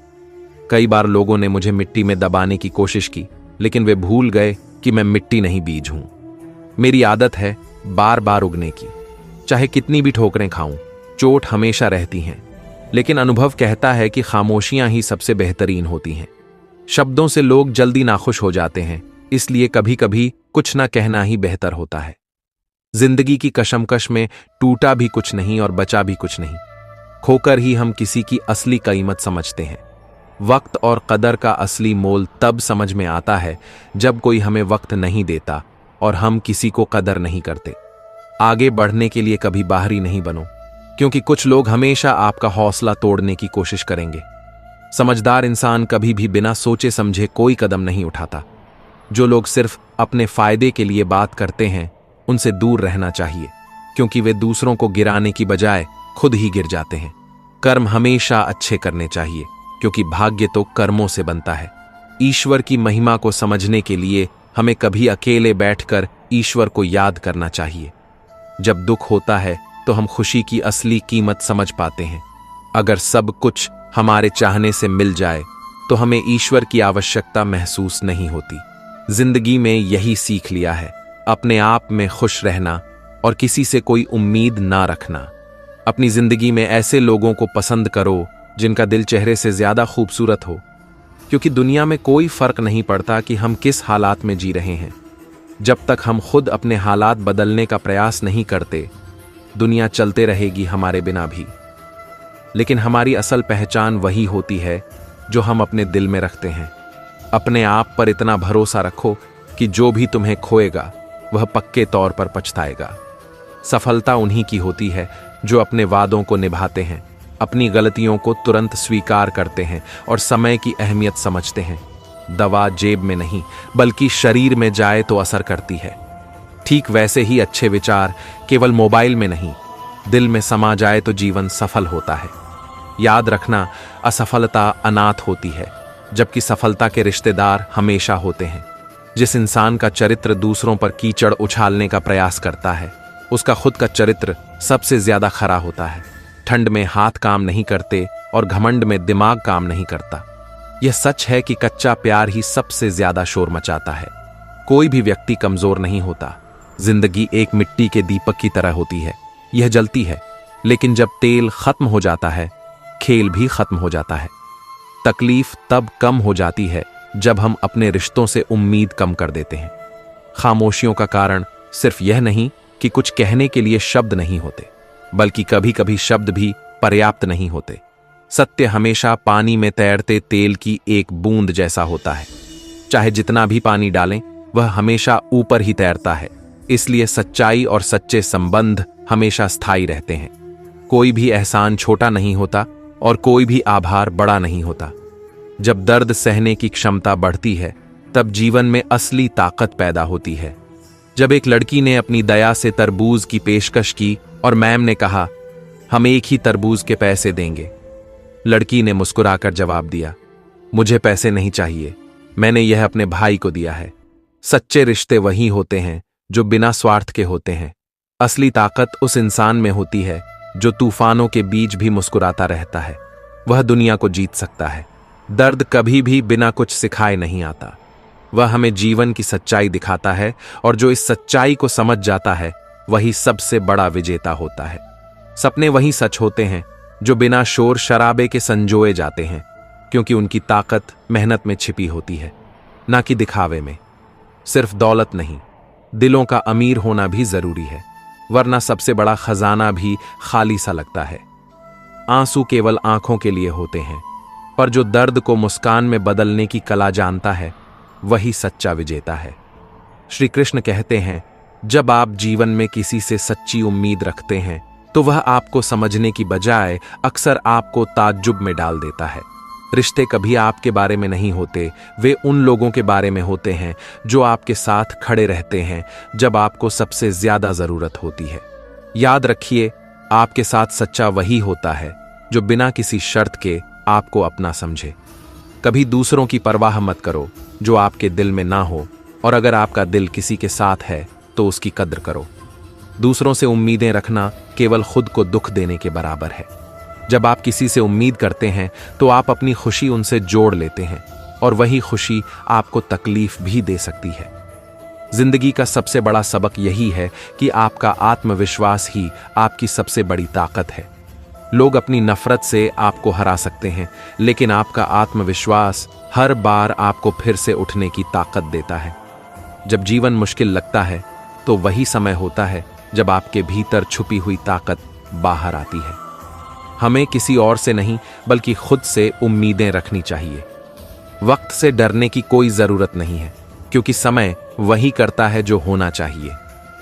[SPEAKER 1] कई बार लोगों ने मुझे मिट्टी में दबाने की कोशिश की, लेकिन वे भूल गए कि मैं मिट्टी नहीं बीज हूं। मेरी आदत है बार बार उगने की। चाहे कितनी भी ठोकरें खाऊं, चोट हमेशा रहती हैं, लेकिन अनुभव कहता है कि खामोशियां ही सबसे बेहतरीन होती हैं। शब्दों से लोग जल्दी नाखुश हो जाते हैं, इसलिए कभी कभी कुछ ना कहना ही बेहतर होता है। जिंदगी की कशमकश में टूटा भी कुछ नहीं और बचा भी कुछ नहीं। खोकर ही हम किसी की असली कीमत समझते हैं। वक्त और कदर का असली मोल तब समझ में आता है जब कोई हमें वक्त नहीं देता और हम किसी को कदर नहीं करते। आगे बढ़ने के लिए कभी बाहरी नहीं बनो, क्योंकि कुछ लोग हमेशा आपका हौसला तोड़ने की कोशिश करेंगे। समझदार इंसान कभी भी बिना सोचे समझे कोई कदम नहीं उठाता। जो लोग सिर्फ अपने फायदे के लिए बात करते हैं, उनसे दूर रहना चाहिए, क्योंकि वे दूसरों को गिराने की बजाय खुद ही गिर जाते हैं। कर्म हमेशा अच्छे करने चाहिए, क्योंकि भाग्य तो कर्मों से बनता है। ईश्वर की महिमा को समझने के लिए हमें कभी अकेले बैठकर ईश्वर को याद करना चाहिए। जब दुख होता है तो हम खुशी की असली कीमत समझ पाते हैं। अगर सब कुछ हमारे चाहने से मिल जाए तो हमें ईश्वर की आवश्यकता महसूस नहीं होती। जिंदगी में यही सीख लिया है, अपने आप में खुश रहना और किसी से कोई उम्मीद ना रखना। अपनी जिंदगी में ऐसे लोगों को पसंद करो जिनका दिल चेहरे से ज्यादा खूबसूरत हो, क्योंकि दुनिया में कोई फर्क नहीं पड़ता कि हम किस हालात में जी रहे हैं। जब तक हम खुद अपने हालात बदलने का प्रयास नहीं करते, दुनिया चलते रहेगी हमारे बिना भी। लेकिन हमारी असल पहचान वही होती है जो हम अपने दिल में रखते हैं। अपने आप पर इतना भरोसा रखो कि जो भी तुम्हें खोएगा वह पक्के तौर पर पछताएगा। सफलता उन्हीं की होती है जो अपने वादों को निभाते हैं, अपनी गलतियों को तुरंत स्वीकार करते हैं और समय की अहमियत समझते हैं। दवा जेब में नहीं बल्कि शरीर में जाए तो असर करती है। ठीक वैसे ही अच्छे विचार केवल मोबाइल में नहीं, दिल में समा जाए तो जीवन सफल होता है। याद रखना, असफलता अनाथ होती है, जबकि सफलता के रिश्तेदार हमेशा होते हैं। जिस इंसान का चरित्र दूसरों पर कीचड़ उछालने का प्रयास करता है, उसका खुद का चरित्र सबसे ज्यादा खरा होता है। ठंड में हाथ काम नहीं करते और घमंड में दिमाग काम नहीं करता। यह सच है कि कच्चा प्यार ही सबसे ज्यादा शोर मचाता है। कोई भी व्यक्ति कमजोर नहीं होता। जिंदगी एक मिट्टी के दीपक की तरह होती है, यह जलती है, लेकिन जब तेल खत्म हो जाता है, खेल भी खत्म हो जाता है। तकलीफ तब कम हो जाती है जब हम अपने रिश्तों से उम्मीद कम कर देते हैं। खामोशियों का कारण सिर्फ यह नहीं कि कुछ कहने के लिए शब्द नहीं होते, बल्कि कभी कभी शब्द भी पर्याप्त नहीं होते। सत्य हमेशा पानी में तैरते तेल की एक बूंद जैसा होता है। चाहे जितना भी पानी डालें, वह हमेशा ऊपर ही तैरता है। इसलिए सच्चाई और सच्चे संबंध हमेशा स्थायी रहते हैं। कोई भी एहसान छोटा नहीं होता और कोई भी आभार बड़ा नहीं होता। जब दर्द सहने की क्षमता बढ़ती है, तब जीवन में असली ताकत पैदा होती है। जब एक लड़की ने अपनी दया से तरबूज की पेशकश की और मैम ने कहा, हम एक ही तरबूज के पैसे देंगे, लड़की ने मुस्कुराकर जवाब दिया, मुझे पैसे नहीं चाहिए, मैंने यह अपने भाई को दिया है। सच्चे रिश्ते वही होते हैं जो बिना स्वार्थ के होते हैं। असली ताकत उस इंसान में होती है जो तूफानों के बीच भी मुस्कुराता रहता है। वह दुनिया को जीत सकता है। दर्द कभी भी बिना कुछ सिखाए नहीं आता। वह हमें जीवन की सच्चाई दिखाता है, और जो इस सच्चाई को समझ जाता है वही सबसे बड़ा विजेता होता है। सपने वही सच होते हैं जो बिना शोर शराबे के संजोए जाते हैं, क्योंकि उनकी ताकत मेहनत में छिपी होती है, ना कि दिखावे में। सिर्फ दौलत नहीं, दिलों का अमीर होना भी जरूरी है, वरना सबसे बड़ा खजाना भी खाली सा लगता है। आंसू केवल आंखों के लिए होते हैं, पर जो दर्द को मुस्कान में बदलने की कला जानता है, वही सच्चा विजेता है। श्री कृष्ण कहते हैं, जब आप जीवन में किसी से सच्ची उम्मीद रखते हैं तो वह आपको समझने की बजाय अक्सर आपको ताज्जुब में डाल देता है। रिश्ते कभी आपके बारे में नहीं होते, वे उन लोगों के बारे में होते हैं जो आपके साथ खड़े रहते हैं जब आपको सबसे ज्यादा जरूरत होती है। याद रखिए, आपके साथ सच्चा वही होता है जो बिना किसी शर्त के आपको अपना समझे। कभी दूसरों की परवाह मत करो जो आपके दिल में ना हो, और अगर आपका दिल किसी के साथ है तो उसकी कद्र करो। दूसरों से उम्मीदें रखना केवल खुद को दुख देने के बराबर है। जब आप किसी से उम्मीद करते हैं तो आप अपनी खुशी उनसे जोड़ लेते हैं, और वही खुशी आपको तकलीफ भी दे सकती है। जिंदगी का सबसे बड़ा सबक यही है कि आपका आत्मविश्वास ही आपकी सबसे बड़ी ताकत है। लोग अपनी नफरत से आपको हरा सकते हैं, लेकिन आपका आत्मविश्वास हर बार आपको फिर से उठने की ताकत देता है। जब जीवन मुश्किल लगता है तो वही समय होता है जब आपके भीतर छुपी हुई ताकत बाहर आती है। हमें किसी और से नहीं बल्कि खुद से उम्मीदें रखनी चाहिए। वक्त से डरने की कोई जरूरत नहीं है, क्योंकि समय वही करता है जो होना चाहिए।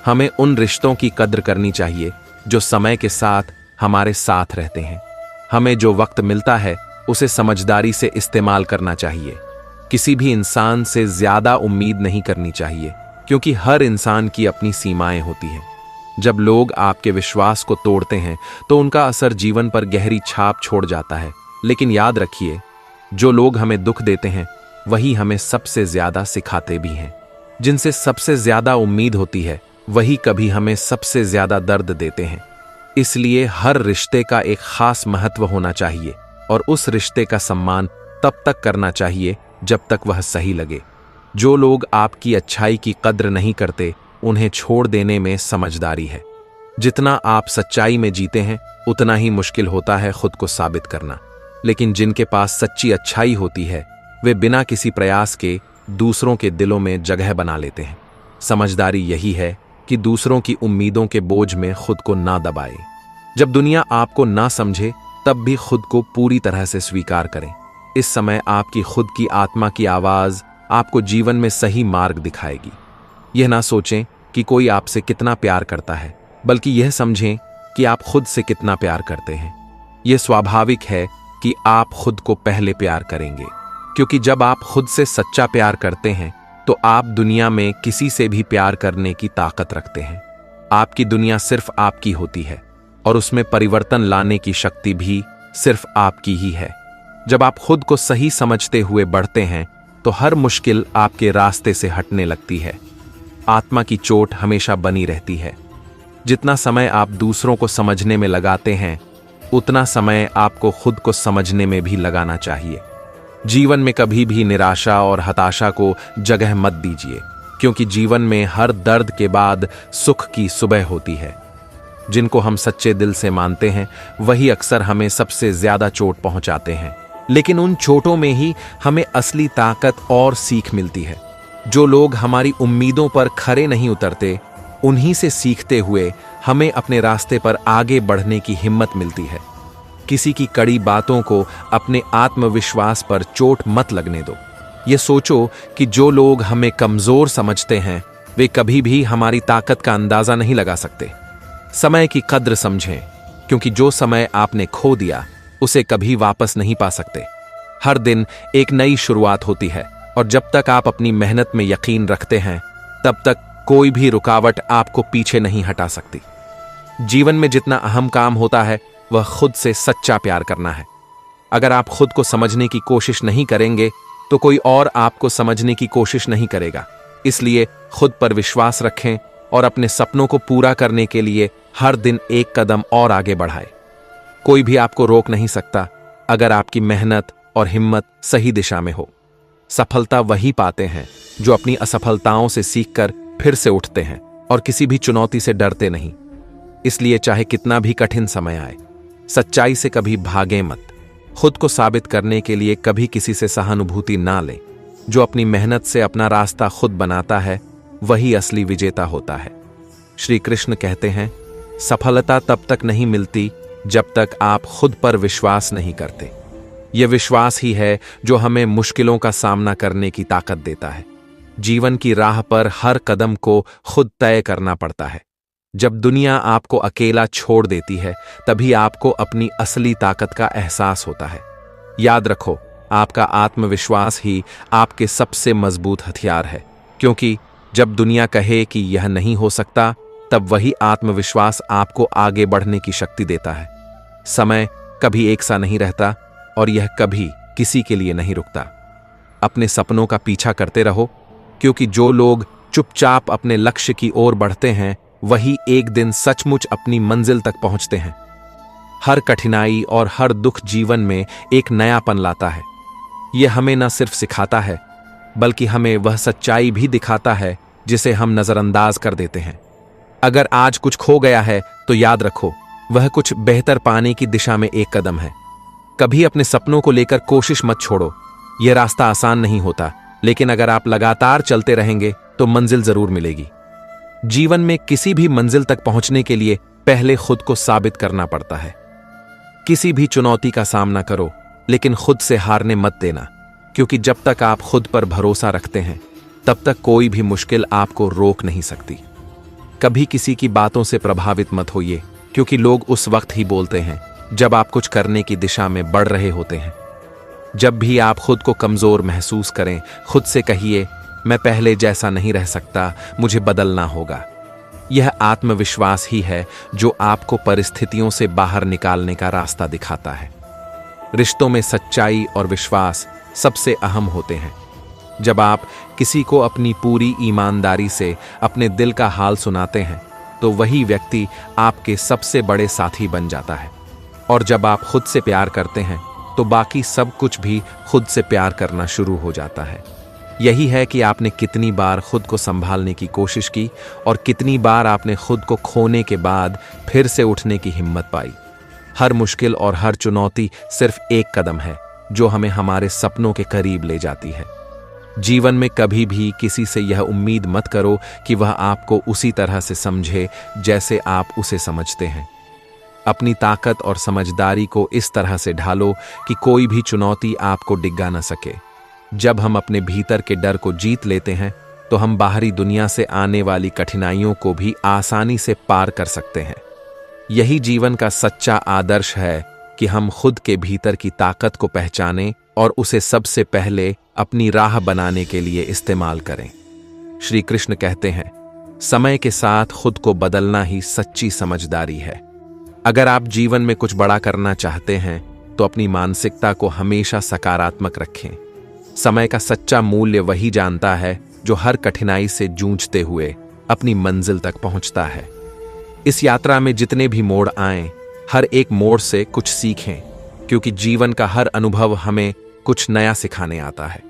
[SPEAKER 1] हमें उन रिश्तों की कद्र करनी चाहिए जो समय के साथ हमारे साथ रहते हैं। हमें जो वक्त मिलता है उसे समझदारी से इस्तेमाल करना चाहिए। किसी भी इंसान से ज्यादा उम्मीद नहीं करनी चाहिए, क्योंकि हर इंसान की अपनी सीमाएं होती हैं। जब लोग आपके विश्वास को तोड़ते हैं तो उनका असर जीवन पर गहरी छाप छोड़ जाता है। लेकिन याद रखिए, जो लोग हमें दुख देते हैं वही हमें सबसे ज्यादा सिखाते भी हैं। जिनसे सबसे ज्यादा उम्मीद होती है वही कभी हमें सबसे ज्यादा दर्द देते हैं। इसलिए हर रिश्ते का एक खास महत्व होना चाहिए, और उस रिश्ते का सम्मान तब तक करना चाहिए जब तक वह सही लगे। जो लोग आपकी अच्छाई की कद्र नहीं करते, उन्हें छोड़ देने में समझदारी है। जितना आप सच्चाई में जीते हैं उतना ही मुश्किल होता है खुद को साबित करना। लेकिन जिनके पास सच्ची अच्छाई होती है वे बिना किसी प्रयास के दूसरों के दिलों में जगह बना लेते हैं। समझदारी यही है कि दूसरों की उम्मीदों के बोझ में खुद को ना दबाए। जब दुनिया आपको ना समझे तब भी खुद को पूरी तरह से स्वीकार करें। इस समय आपकी खुद की आत्मा की आवाज आपको जीवन में सही मार्ग दिखाएगी। यह ना सोचें कि कोई आपसे कितना प्यार करता है, बल्कि यह समझें कि आप खुद से कितना प्यार करते हैं। यह स्वाभाविक है कि आप खुद को पहले प्यार करेंगे, क्योंकि जब आप खुद से सच्चा प्यार करते हैं तो आप दुनिया में किसी से भी प्यार करने की ताकत रखते हैं। आपकी दुनिया सिर्फ आपकी होती है, और उसमें परिवर्तन लाने की शक्ति भी सिर्फ आपकी ही है। जब आप खुद को सही समझते हुए बढ़ते हैं तो हर मुश्किल आपके रास्ते से हटने लगती है। आत्मा की चोट हमेशा बनी रहती है। जितना समय आप दूसरों को समझने में लगाते हैं उतना समय आपको खुद को समझने में भी लगाना चाहिए। जीवन में कभी भी निराशा और हताशा को जगह मत दीजिए, क्योंकि जीवन में हर दर्द के बाद सुख की सुबह होती है। जिनको हम सच्चे दिल से मानते हैं वही अक्सर हमें सबसे ज्यादा चोट पहुंचाते हैं, लेकिन उन चोटों में ही हमें असली ताकत और सीख मिलती है। जो लोग हमारी उम्मीदों पर खरे नहीं उतरते, उन्हीं से सीखते हुए हमें अपने रास्ते पर आगे बढ़ने की हिम्मत मिलती है। किसी की कड़ी बातों को अपने आत्मविश्वास पर चोट मत लगने दो। ये सोचो कि जो लोग हमें कमजोर समझते हैं वे कभी भी हमारी ताकत का अंदाजा नहीं लगा सकते। समय की कद्र समझें, क्योंकि जो समय आपने खो दिया उसे कभी वापस नहीं पा सकते। हर दिन एक नई शुरुआत होती है, और जब तक आप अपनी मेहनत में यकीन रखते हैं तब तक कोई भी रुकावट आपको पीछे नहीं हटा सकती। जीवन में जितना अहम काम होता है वह खुद से सच्चा प्यार करना है। अगर आप खुद को समझने की कोशिश नहीं करेंगे तो कोई और आपको समझने की कोशिश नहीं करेगा। इसलिए खुद पर विश्वास रखें और अपने सपनों को पूरा करने के लिए हर दिन एक कदम और आगे बढ़ाएं। कोई भी आपको रोक नहीं सकता अगर आपकी मेहनत और हिम्मत सही दिशा में हो। सफलता वही पाते हैं जो अपनी असफलताओं से सीखकर फिर से उठते हैं और किसी भी चुनौती से डरते नहीं। इसलिए चाहे कितना भी कठिन समय आए, सच्चाई से कभी भागें मत। खुद को साबित करने के लिए कभी किसी से सहानुभूति ना लें। जो अपनी मेहनत से अपना रास्ता खुद बनाता है वही असली विजेता होता है। श्री कृष्ण कहते हैं, सफलता तब तक नहीं मिलती जब तक आप खुद पर विश्वास नहीं करते। यह विश्वास ही है जो हमें मुश्किलों का सामना करने की ताकत देता है। जीवन की राह पर हर कदम को खुद तय करना पड़ता है। जब दुनिया आपको अकेला छोड़ देती है, तभी आपको अपनी असली ताकत का एहसास होता है। याद रखो, आपका आत्मविश्वास ही आपके सबसे मजबूत हथियार है, क्योंकि जब दुनिया कहे कि यह नहीं हो सकता, तब वही आत्मविश्वास आपको आगे बढ़ने की शक्ति देता है। समय कभी एक सा नहीं रहता और यह कभी किसी के लिए नहीं रुकता। अपने सपनों का पीछा करते रहो, क्योंकि जो लोग चुपचाप अपने लक्ष्य की ओर बढ़ते हैं, वही एक दिन सचमुच अपनी मंजिल तक पहुंचते हैं। हर कठिनाई और हर दुख जीवन में एक नयापन लाता है। यह हमें न सिर्फ सिखाता है, बल्कि हमें वह सच्चाई भी दिखाता है जिसे हम नजरअंदाज कर देते हैं। अगर आज कुछ खो गया है, तो याद रखो, वह कुछ बेहतर पाने की दिशा में एक कदम है। कभी अपने सपनों को लेकर कोशिश मत छोड़ो। यह रास्ता आसान नहीं होता, लेकिन अगर आप लगातार चलते रहेंगे तो मंजिल जरूर मिलेगी। जीवन में किसी भी मंजिल तक पहुंचने के लिए पहले खुद को साबित करना पड़ता है। किसी भी चुनौती का सामना करो, लेकिन खुद से हारने मत देना, क्योंकि जब तक आप खुद पर भरोसा रखते हैं, तब तक कोई भी मुश्किल आपको रोक नहीं सकती। कभी किसी की बातों से प्रभावित मत होइए, क्योंकि लोग उस वक्त ही बोलते हैं जब आप कुछ करने की दिशा में बढ़ रहे होते हैं। जब भी आप खुद को कमजोर महसूस करें, खुद से कहिए, मैं पहले जैसा नहीं रह सकता, मुझे बदलना होगा। यह आत्मविश्वास ही है जो आपको परिस्थितियों से बाहर निकालने का रास्ता दिखाता है। रिश्तों में सच्चाई और विश्वास सबसे अहम होते हैं। जब आप किसी को अपनी पूरी ईमानदारी से अपने दिल का हाल सुनाते हैं, तो वही व्यक्ति आपके सबसे बड़े साथी बन जाता है। और जब आप खुद से प्यार करते हैं, तो बाकी सब कुछ भी खुद से प्यार करना शुरू हो जाता है। यही है कि आपने कितनी बार खुद को संभालने की कोशिश की और कितनी बार आपने खुद को खोने के बाद फिर से उठने की हिम्मत पाई। हर मुश्किल और हर चुनौती सिर्फ एक कदम है जो हमें हमारे सपनों के करीब ले जाती है। जीवन में कभी भी किसी से यह उम्मीद मत करो कि वह आपको उसी तरह से समझे जैसे आप उसे समझते हैं। अपनी ताकत और समझदारी को इस तरह से ढालो कि कोई भी चुनौती आपको डिगा न सके। जब हम अपने भीतर के डर को जीत लेते हैं, तो हम बाहरी दुनिया से आने वाली कठिनाइयों को भी आसानी से पार कर सकते हैं। यही जीवन का सच्चा आदर्श है कि हम खुद के भीतर की ताकत को पहचानें और उसे सबसे पहले अपनी राह बनाने के लिए इस्तेमाल करें। श्री कृष्ण कहते हैं, समय के साथ खुद को बदलना ही सच्ची समझदारी है। अगर आप जीवन में कुछ बड़ा करना चाहते हैं, तो अपनी मानसिकता को हमेशा सकारात्मक रखें। समय का सच्चा मूल्य वही जानता है जो हर कठिनाई से जूझते हुए अपनी मंजिल तक पहुंचता है। इस यात्रा में जितने भी मोड़ आएं, हर एक मोड़ से कुछ सीखें, क्योंकि जीवन का हर अनुभव हमें कुछ नया सिखाने आता है।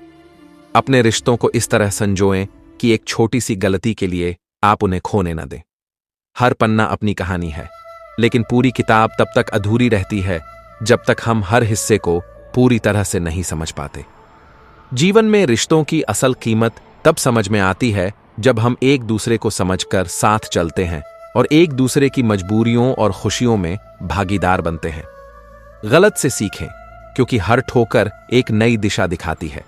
[SPEAKER 1] अपने रिश्तों को इस तरह संजोएं कि एक छोटी सी गलती के लिए आप उन्हें खोने न दें। हर पन्ना अपनी कहानी है, लेकिन पूरी किताब तब तक अधूरी रहती है जब तक हम हर हिस्से को पूरी तरह से नहीं समझ पाते। जीवन में रिश्तों की असल कीमत तब समझ में आती है जब हम एक दूसरे को समझकर साथ चलते हैं और एक दूसरे की मजबूरियों और खुशियों में भागीदार बनते हैं। गलत से सीखें, क्योंकि हर ठोकर एक नई दिशा दिखाती है।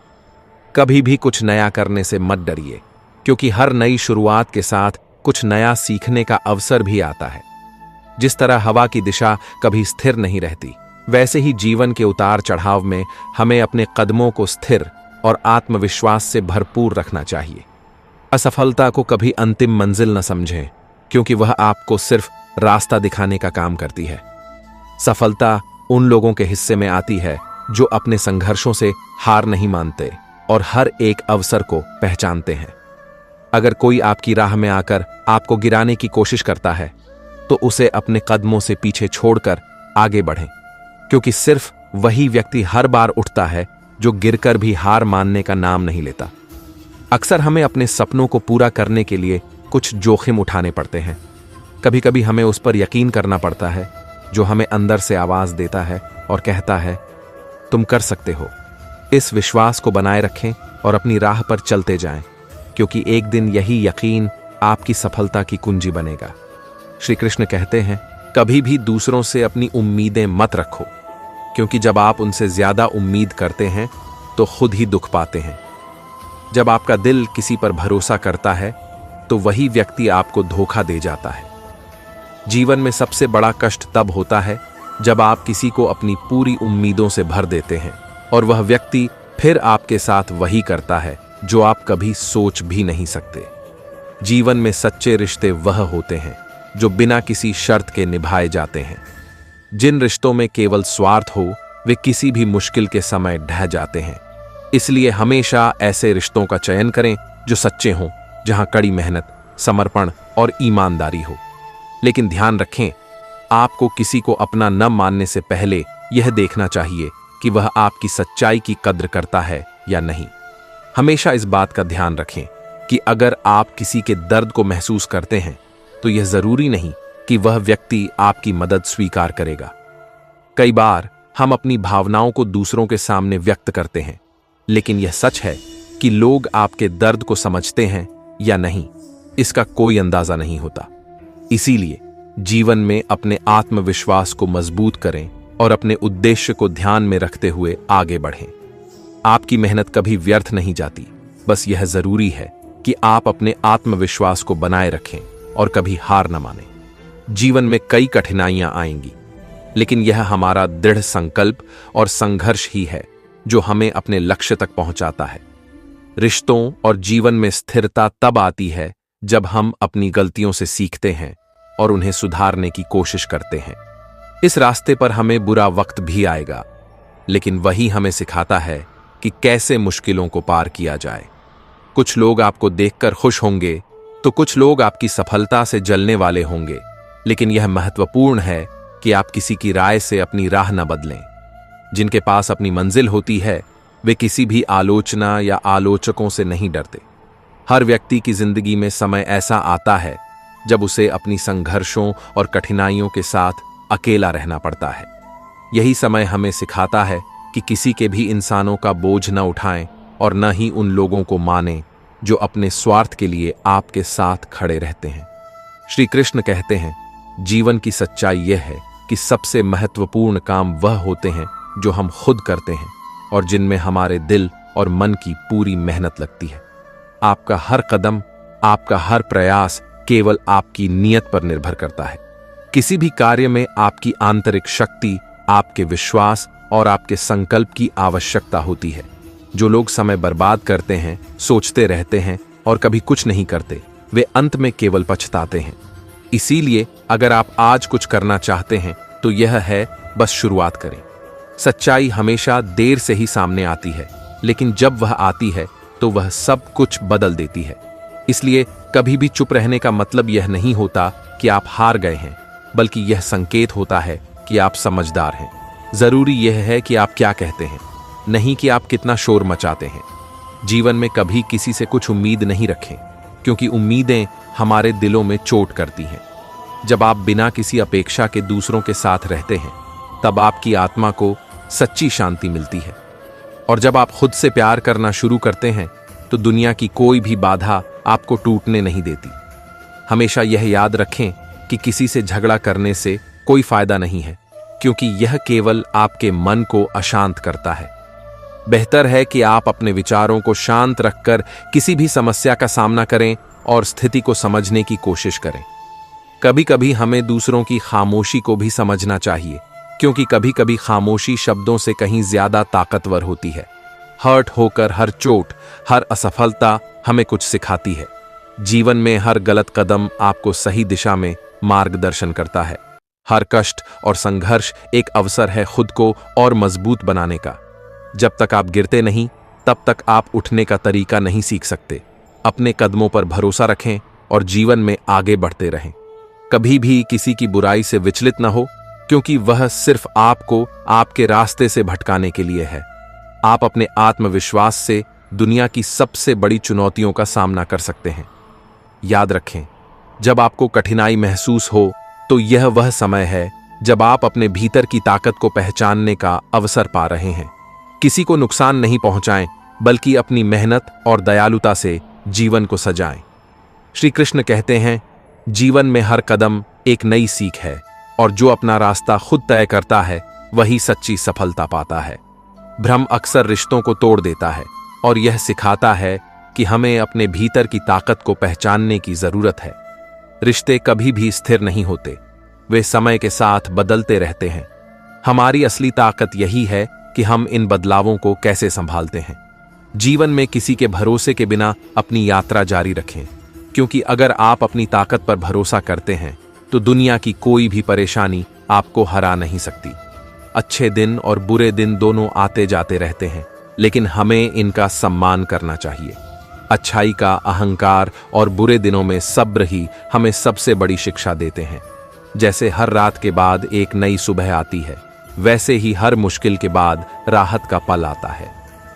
[SPEAKER 1] कभी भी कुछ नया करने से मत डरिए, क्योंकि हर नई शुरुआत के साथ कुछ नया सीखने का अवसर भी आता है। जिस तरह हवा की दिशा कभी स्थिर नहीं रहती, वैसे ही जीवन के उतार चढ़ाव में हमें अपने कदमों को स्थिर और आत्मविश्वास से भरपूर रखना चाहिए। असफलता को कभी अंतिम मंजिल न समझें, क्योंकि वह आपको सिर्फ रास्ता दिखाने का काम करती है। सफलता उन लोगों के हिस्से में आती है जो अपने संघर्षों से हार नहीं मानते और हर एक अवसर को पहचानते हैं। अगर कोई आपकी राह में आकर आपको गिराने की कोशिश करता है, तो उसे अपने कदमों से पीछे छोड़कर आगे बढ़ें, क्योंकि सिर्फ वही व्यक्ति हर बार उठता है जो गिरकर भी हार मानने का नाम नहीं लेता। अक्सर हमें अपने सपनों को पूरा करने के लिए कुछ जोखिम उठाने पड़ते हैं। कभी कभी हमें उस पर यकीन करना पड़ता है जो हमें अंदर से आवाज देता है और कहता है, तुम कर सकते हो। इस विश्वास को बनाए रखें और अपनी राह पर चलते जाएं, क्योंकि एक दिन यही यकीन आपकी सफलता की कुंजी बनेगा। श्री कृष्ण कहते हैं, कभी भी दूसरों से अपनी उम्मीदें मत रखो, क्योंकि जब आप उनसे ज्यादा उम्मीद करते हैं तो खुद ही दुख पाते हैं। जब आपका दिल किसी पर भरोसा करता है, तो वही व्यक्ति आपको धोखा दे जाता है। जीवन में सबसे बड़ा कष्ट तब होता है जब आप किसी को अपनी पूरी उम्मीदों से भर देते हैं और वह व्यक्ति फिर आपके साथ वही करता है जो आप कभी सोच भी नहीं सकते। जीवन में सच्चे रिश्ते वह होते हैं जो बिना किसी शर्त के निभाए जाते हैं। जिन रिश्तों में केवल स्वार्थ हो वे किसी भी मुश्किल के समय ढह जाते हैं। इसलिए हमेशा ऐसे रिश्तों का चयन करें जो सच्चे हों, जहां कड़ी मेहनत, समर्पण और ईमानदारी हो। लेकिन ध्यान रखें, आपको किसी को अपना न मानने से पहले यह देखना चाहिए कि वह आपकी सच्चाई की कद्र करता है या नहीं। हमेशा इस बात का ध्यान रखें कि अगर आप किसी के दर्द को महसूस करते हैं तो यह जरूरी नहीं कि वह व्यक्ति आपकी मदद स्वीकार करेगा। कई बार हम अपनी भावनाओं को दूसरों के सामने व्यक्त करते हैं, लेकिन यह सच है कि लोग आपके दर्द को समझते हैं या नहीं, इसका कोई अंदाजा नहीं होता। इसीलिए जीवन में अपने आत्मविश्वास को मजबूत करें और अपने उद्देश्य को ध्यान में रखते हुए आगे बढ़ें। आपकी मेहनत कभी व्यर्थ नहीं जाती, बस यह जरूरी है कि आप अपने आत्मविश्वास को बनाए रखें और कभी हार न मानें। जीवन में कई कठिनाइयां आएंगी, लेकिन यह हमारा दृढ़ संकल्प और संघर्ष ही है जो हमें अपने लक्ष्य तक पहुंचाता है। रिश्तों और जीवन में स्थिरता तब आती है जब हम अपनी गलतियों से सीखते हैं और उन्हें सुधारने की कोशिश करते हैं। इस रास्ते पर हमें बुरा वक्त भी आएगा, लेकिन वही हमें सिखाता है कि कैसे मुश्किलों को पार किया जाए। कुछ लोग आपको देखकर खुश होंगे तो कुछ लोग आपकी सफलता से जलने वाले होंगे, लेकिन यह महत्वपूर्ण है कि आप किसी की राय से अपनी राह न बदलें। जिनके पास अपनी मंजिल होती है वे किसी भी आलोचना या आलोचकों से नहीं डरते। हर व्यक्ति की जिंदगी में समय ऐसा आता है जब उसे अपनी संघर्षों और कठिनाइयों के साथ अकेला रहना पड़ता है। यही समय हमें सिखाता है कि किसी के भी इंसानों का बोझ न उठाएं और न ही उन लोगों को मानें जो अपने स्वार्थ के लिए आपके साथ खड़े रहते हैं। श्री कृष्ण कहते हैं, जीवन की सच्चाई यह है कि सबसे महत्वपूर्ण काम वह होते हैं जो हम खुद करते हैं और जिनमें हमारे दिल और मन की पूरी मेहनत लगती है। आपका हर कदम, आपका हर प्रयास केवल आपकी नीयत पर निर्भर करता है। किसी भी कार्य में आपकी आंतरिक शक्ति, आपके विश्वास और आपके संकल्प की आवश्यकता होती है। जो लोग समय बर्बाद करते हैं, सोचते रहते हैं और कभी कुछ नहीं करते, वे अंत में केवल पछताते हैं। इसीलिए अगर आप आज कुछ करना चाहते हैं तो यह है, बस शुरुआत करें। सच्चाई हमेशा देर से ही सामने आती है, लेकिन जब वह आती है तो वह सब कुछ बदल देती है। इसलिए कभी भी चुप रहने का मतलब यह नहीं होता कि आप हार गए हैं, बल्कि यह संकेत होता है कि आप समझदार हैं। जरूरी यह है कि आप क्या कहते हैं, नहीं कि आप कितना शोर मचाते हैं। जीवन में कभी किसी से कुछ उम्मीद नहीं रखें, क्योंकि उम्मीदें हमारे दिलों में चोट करती हैं। जब आप बिना किसी अपेक्षा के दूसरों के साथ रहते हैं, तब आपकी आत्मा को सच्ची शांति मिलती है। और जब आप खुद से प्यार करना शुरू करते हैं तो दुनिया की कोई भी बाधा आपको टूटने नहीं देती। हमेशा यह याद रखें कि किसी से झगड़ा करने से कोई फायदा नहीं है, क्योंकि यह केवल आपके मन को अशांत करता है। बेहतर है कि आप अपने विचारों को शांत रखकर किसी भी समस्या का सामना करें और स्थिति को समझने की कोशिश करें। कभी कभी हमें दूसरों की खामोशी को भी समझना चाहिए, क्योंकि कभी कभी खामोशी शब्दों से कहीं ज्यादा ताकतवर होती है। हर्ट होकर हर चोट, हर असफलता हमें कुछ सिखाती है। जीवन में हर गलत कदम आपको सही दिशा में मार्गदर्शन करता है। हर कष्ट और संघर्ष एक अवसर है खुद को और मजबूत बनाने का। जब तक आप गिरते नहीं, तब तक आप उठने का तरीका नहीं सीख सकते। अपने कदमों पर भरोसा रखें और जीवन में आगे बढ़ते रहें। कभी भी किसी की बुराई से विचलित न हो, क्योंकि वह सिर्फ आपको आपके रास्ते से भटकाने के लिए है। आप अपने आत्मविश्वास से दुनिया की सबसे बड़ी चुनौतियों का सामना कर सकते हैं। याद रखें, जब आपको कठिनाई महसूस हो तो यह वह समय है जब आप अपने भीतर की ताकत को पहचानने का अवसर पा रहे हैं। किसी को नुकसान नहीं पहुंचाएं, बल्कि अपनी मेहनत और दयालुता से जीवन को सजाएं। श्री कृष्ण कहते हैं, जीवन में हर कदम एक नई सीख है और जो अपना रास्ता खुद तय करता है वही सच्ची सफलता पाता है। भ्रम अक्सर रिश्तों को तोड़ देता है और यह सिखाता है कि हमें अपने भीतर की ताकत को पहचानने की जरूरत है। रिश्ते कभी भी स्थिर नहीं होते, वे समय के साथ बदलते रहते हैं। हमारी असली ताकत यही है कि हम इन बदलावों को कैसे संभालते हैं। जीवन में किसी के भरोसे के बिना अपनी यात्रा जारी रखें, क्योंकि अगर आप अपनी ताकत पर भरोसा करते हैं तो दुनिया की कोई भी परेशानी आपको हरा नहीं सकती। अच्छे दिन और बुरे दिन दोनों आते जाते रहते हैं, लेकिन हमें इनका सम्मान करना चाहिए। अच्छाई का अहंकार और बुरे दिनों में सब्र ही हमें सबसे बड़ी शिक्षा देते हैं। जैसे हर रात के बाद एक नई सुबह आती है, वैसे ही हर मुश्किल के बाद राहत का पल आता है।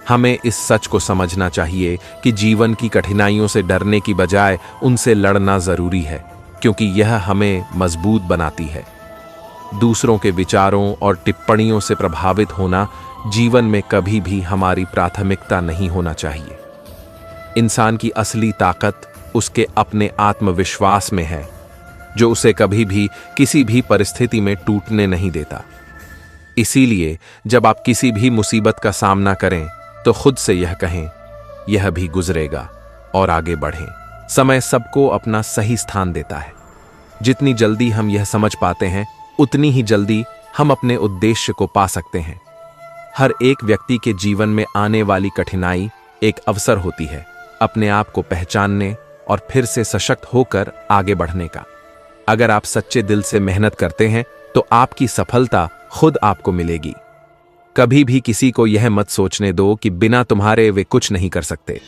[SPEAKER 1] हमें इस सच को समझना चाहिए कि जीवन की कठिनाइयों से डरने की बजाय उनसे लड़ना जरूरी है, क्योंकि यह हमें मजबूत बनाती है। दूसरों के विचारों और टिप्पणियों से प्रभावित होना जीवन में कभी भी हमारी प्राथमिकता नहीं होना चाहिए। इंसान की असली ताकत उसके अपने आत्मविश्वास में है, जो उसे कभी भी किसी भी परिस्थिति में टूटने नहीं देता। इसीलिए जब आप किसी भी मुसीबत का सामना करें तो खुद से यह कहें, यह भी गुजरेगा, और आगे बढ़ें। समय सबको अपना सही स्थान देता है। जितनी जल्दी हम यह समझ पाते हैं, उतनी ही जल्दी हम अपने उद्देश्य को पा सकते हैं। हर एक व्यक्ति के जीवन में आने वाली कठिनाई एक अवसर होती है अपने आप को पहचानने और फिर से सशक्त होकर आगे बढ़ने का। अगर आप सच्चे दिल से मेहनत करते हैं तो आपकी सफलता खुद आपको मिलेगी। कभी भी किसी को यह मत सोचने दो कि बिना तुम्हारे वे कुछ नहीं कर सकते।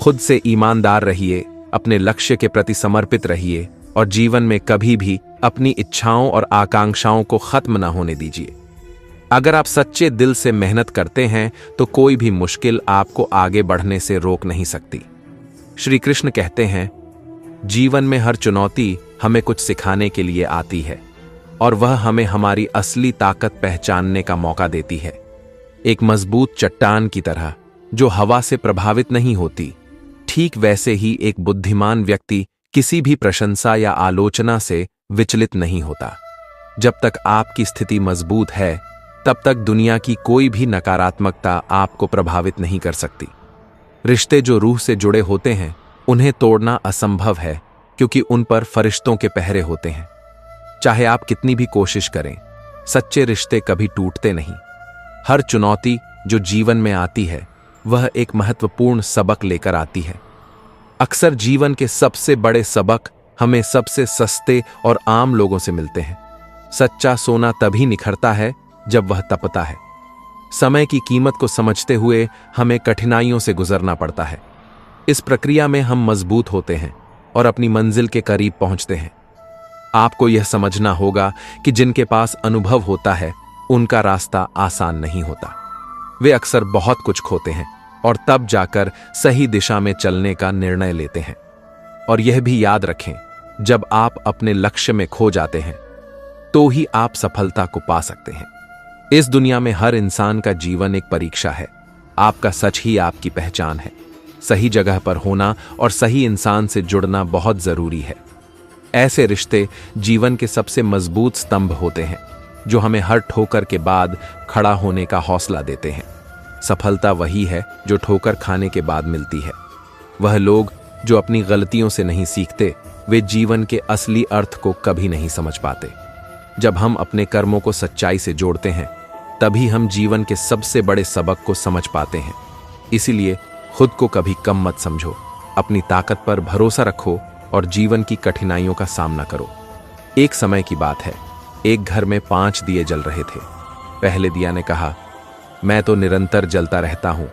[SPEAKER 1] खुद से ईमानदार रहिए, अपने लक्ष्य के प्रति समर्पित रहिए और जीवन में कभी भी अपनी इच्छाओं और आकांक्षाओं को खत्म ना होने दीजिए। अगर आप सच्चे दिल से मेहनत करते हैं तो कोई भी मुश्किल आपको आगे बढ़ने से रोक नहीं सकती। श्री कृष्ण कहते हैं, जीवन में हर चुनौती हमें कुछ सिखाने के लिए आती है और वह हमें हमारी असली ताकत पहचानने का मौका देती है। एक मजबूत चट्टान की तरह जो हवा से प्रभावित नहीं होती, ठीक वैसे ही एक बुद्धिमान व्यक्ति किसी भी प्रशंसा या आलोचना से विचलित नहीं होता। जब तक आपकी स्थिति मजबूत है, तब तक दुनिया की कोई भी नकारात्मकता आपको प्रभावित नहीं कर सकती। रिश्ते जो रूह से जुड़े होते हैं, उन्हें तोड़ना असंभव है, क्योंकि उन पर फरिश्तों के पहरे होते हैं। चाहे आप कितनी भी कोशिश करें, सच्चे रिश्ते कभी टूटते नहीं। हर चुनौती जो जीवन में आती है, वह एक महत्वपूर्ण सबक लेकर आती है। अक्सर जीवन के सबसे बड़े सबक हमें सबसे सस्ते और आम लोगों से मिलते हैं। सच्चा सोना तभी निखरता है जब वह तपता है। समय की कीमत को समझते हुए हमें कठिनाइयों से गुजरना पड़ता है। इस प्रक्रिया में हम मजबूत होते हैं और अपनी मंजिल के करीब पहुंचते हैं। आपको यह समझना होगा कि जिनके पास अनुभव होता है, उनका रास्ता आसान नहीं होता। वे अक्सर बहुत कुछ खोते हैं और तब जाकर सही दिशा में चलने का निर्णय लेते हैं। और यह भी याद रखें, जब आप अपने लक्ष्य में खो जाते हैं, तो ही आप सफलता को पा सकते हैं। इस दुनिया में हर इंसान का जीवन एक परीक्षा है। आपका सच ही आपकी पहचान है। सही जगह पर होना और सही इंसान से जुड़ना बहुत जरूरी है। ऐसे रिश्ते जीवन के सबसे मजबूत स्तंभ होते हैं, जो हमें हर ठोकर के बाद खड़ा होने का हौसला देते हैं। सफलता वही है जो ठोकर खाने के बाद मिलती है। वह लोग जो अपनी गलतियों से नहीं सीखते, वे जीवन के असली अर्थ को कभी नहीं समझ पाते। जब हम अपने कर्मों को सच्चाई से जोड़ते हैं, तभी हम जीवन के सबसे बड़े सबक को समझ पाते हैं। इसीलिए खुद को कभी कम मत समझो, अपनी ताकत पर भरोसा रखो और जीवन की कठिनाइयों का सामना करो। एक समय की बात है, एक घर में 5 दिए जल रहे थे। पहले दिया ने कहा, मैं तो निरंतर जलता रहता हूं,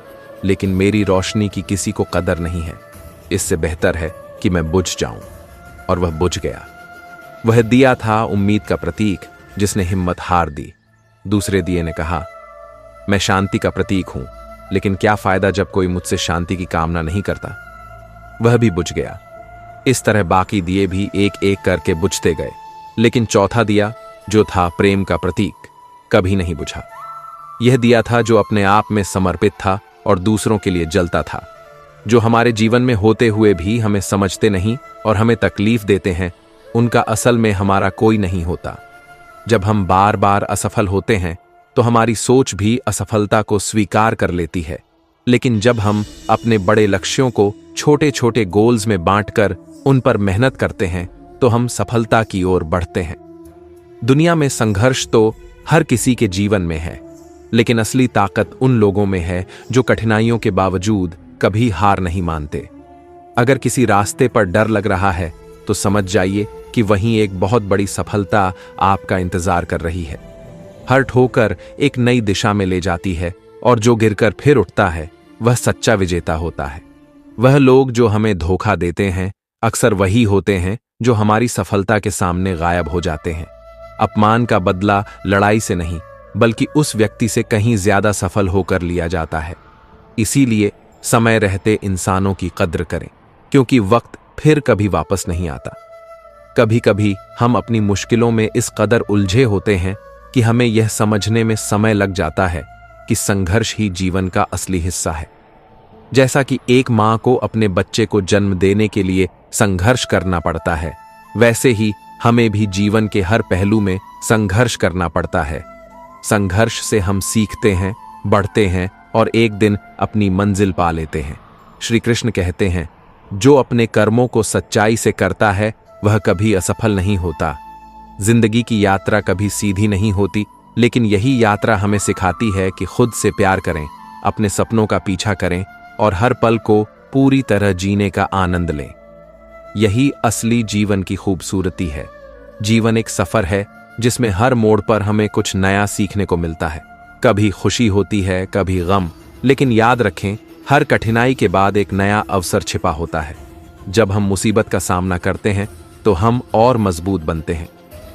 [SPEAKER 1] लेकिन मेरी रोशनी की किसी को कदर नहीं है। इससे बेहतर है कि मैं बुझ जाऊं। और वह बुझ गया। वह दिया था उम्मीद का प्रतीक, जिसने हिम्मत हार दी। दूसरे दिए ने कहा, मैं शांति का प्रतीक हूं, लेकिन क्या फायदा जब कोई मुझसे शांति की कामना नहीं करता। वह भी बुझ गया। इस तरह बाकी दिए भी एक एक करके बुझते गए, लेकिन चौथा दिया, जो था प्रेम का प्रतीक, कभी नहीं बुझा। यह दिया था जो अपने आप में समर्पित था और दूसरों के लिए जलता था। जो हमारे जीवन में होते हुए भी हमें समझते नहीं और हमें तकलीफ देते हैं, उनका असल में हमारा कोई नहीं होता। जब हम बार बार असफल होते हैं, तो हमारी सोच भी असफलता को स्वीकार कर लेती है। लेकिन जब हम अपने बड़े लक्ष्यों को छोटे छोटे गोल्स में बांटकर उन पर मेहनत करते हैं, तो हम सफलता की ओर बढ़ते हैं। दुनिया में संघर्ष तो हर किसी के जीवन में है, लेकिन असली ताकत उन लोगों में है जो कठिनाइयों के बावजूद कभी हार नहीं मानते। अगर किसी रास्ते पर डर लग रहा है तो समझ जाइए कि वहीं एक बहुत बड़ी सफलता आपका इंतजार कर रही है। हर ठोकर एक नई दिशा में ले जाती है और जो गिरकर फिर उठता है वह सच्चा विजेता होता है। वह लोग जो हमें धोखा देते हैं अक्सर वही होते हैं जो हमारी सफलता के सामने गायब हो जाते हैं। अपमान का बदला लड़ाई से नहीं बल्कि उस व्यक्ति से कहीं ज्यादा सफल होकर लिया जाता है। इसीलिए समय रहते इंसानों की कद्र करें, क्योंकि वक्त फिर कभी वापस नहीं आता। कभी कभी हम अपनी मुश्किलों में इस कदर उलझे होते हैं कि हमें यह समझने में समय लग जाता है कि संघर्ष ही जीवन का असली हिस्सा है। जैसा कि एक मां को अपने बच्चे को जन्म देने के लिए संघर्ष करना पड़ता है, वैसे ही हमें भी जीवन के हर पहलू में संघर्ष करना पड़ता है। संघर्ष से हम सीखते हैं, बढ़ते हैं और एक दिन अपनी मंजिल पा लेते हैं। श्री कृष्ण कहते हैं, जो अपने कर्मों को सच्चाई से करता है वह कभी असफल नहीं होता। जिंदगी की यात्रा कभी सीधी नहीं होती, लेकिन यही यात्रा हमें सिखाती है कि खुद से प्यार करें, अपने सपनों का पीछा करें और हर पल को पूरी तरह जीने का आनंद लें। यही असली जीवन की खूबसूरती है। जीवन एक सफर है जिसमें हर मोड़ पर हमें कुछ नया सीखने को मिलता है। कभी खुशी होती है, कभी गम, लेकिन याद रखें, हर कठिनाई के बाद एक नया अवसर छिपा होता है। जब हम मुसीबत का सामना करते हैं तो हम और मजबूत बनते हैं।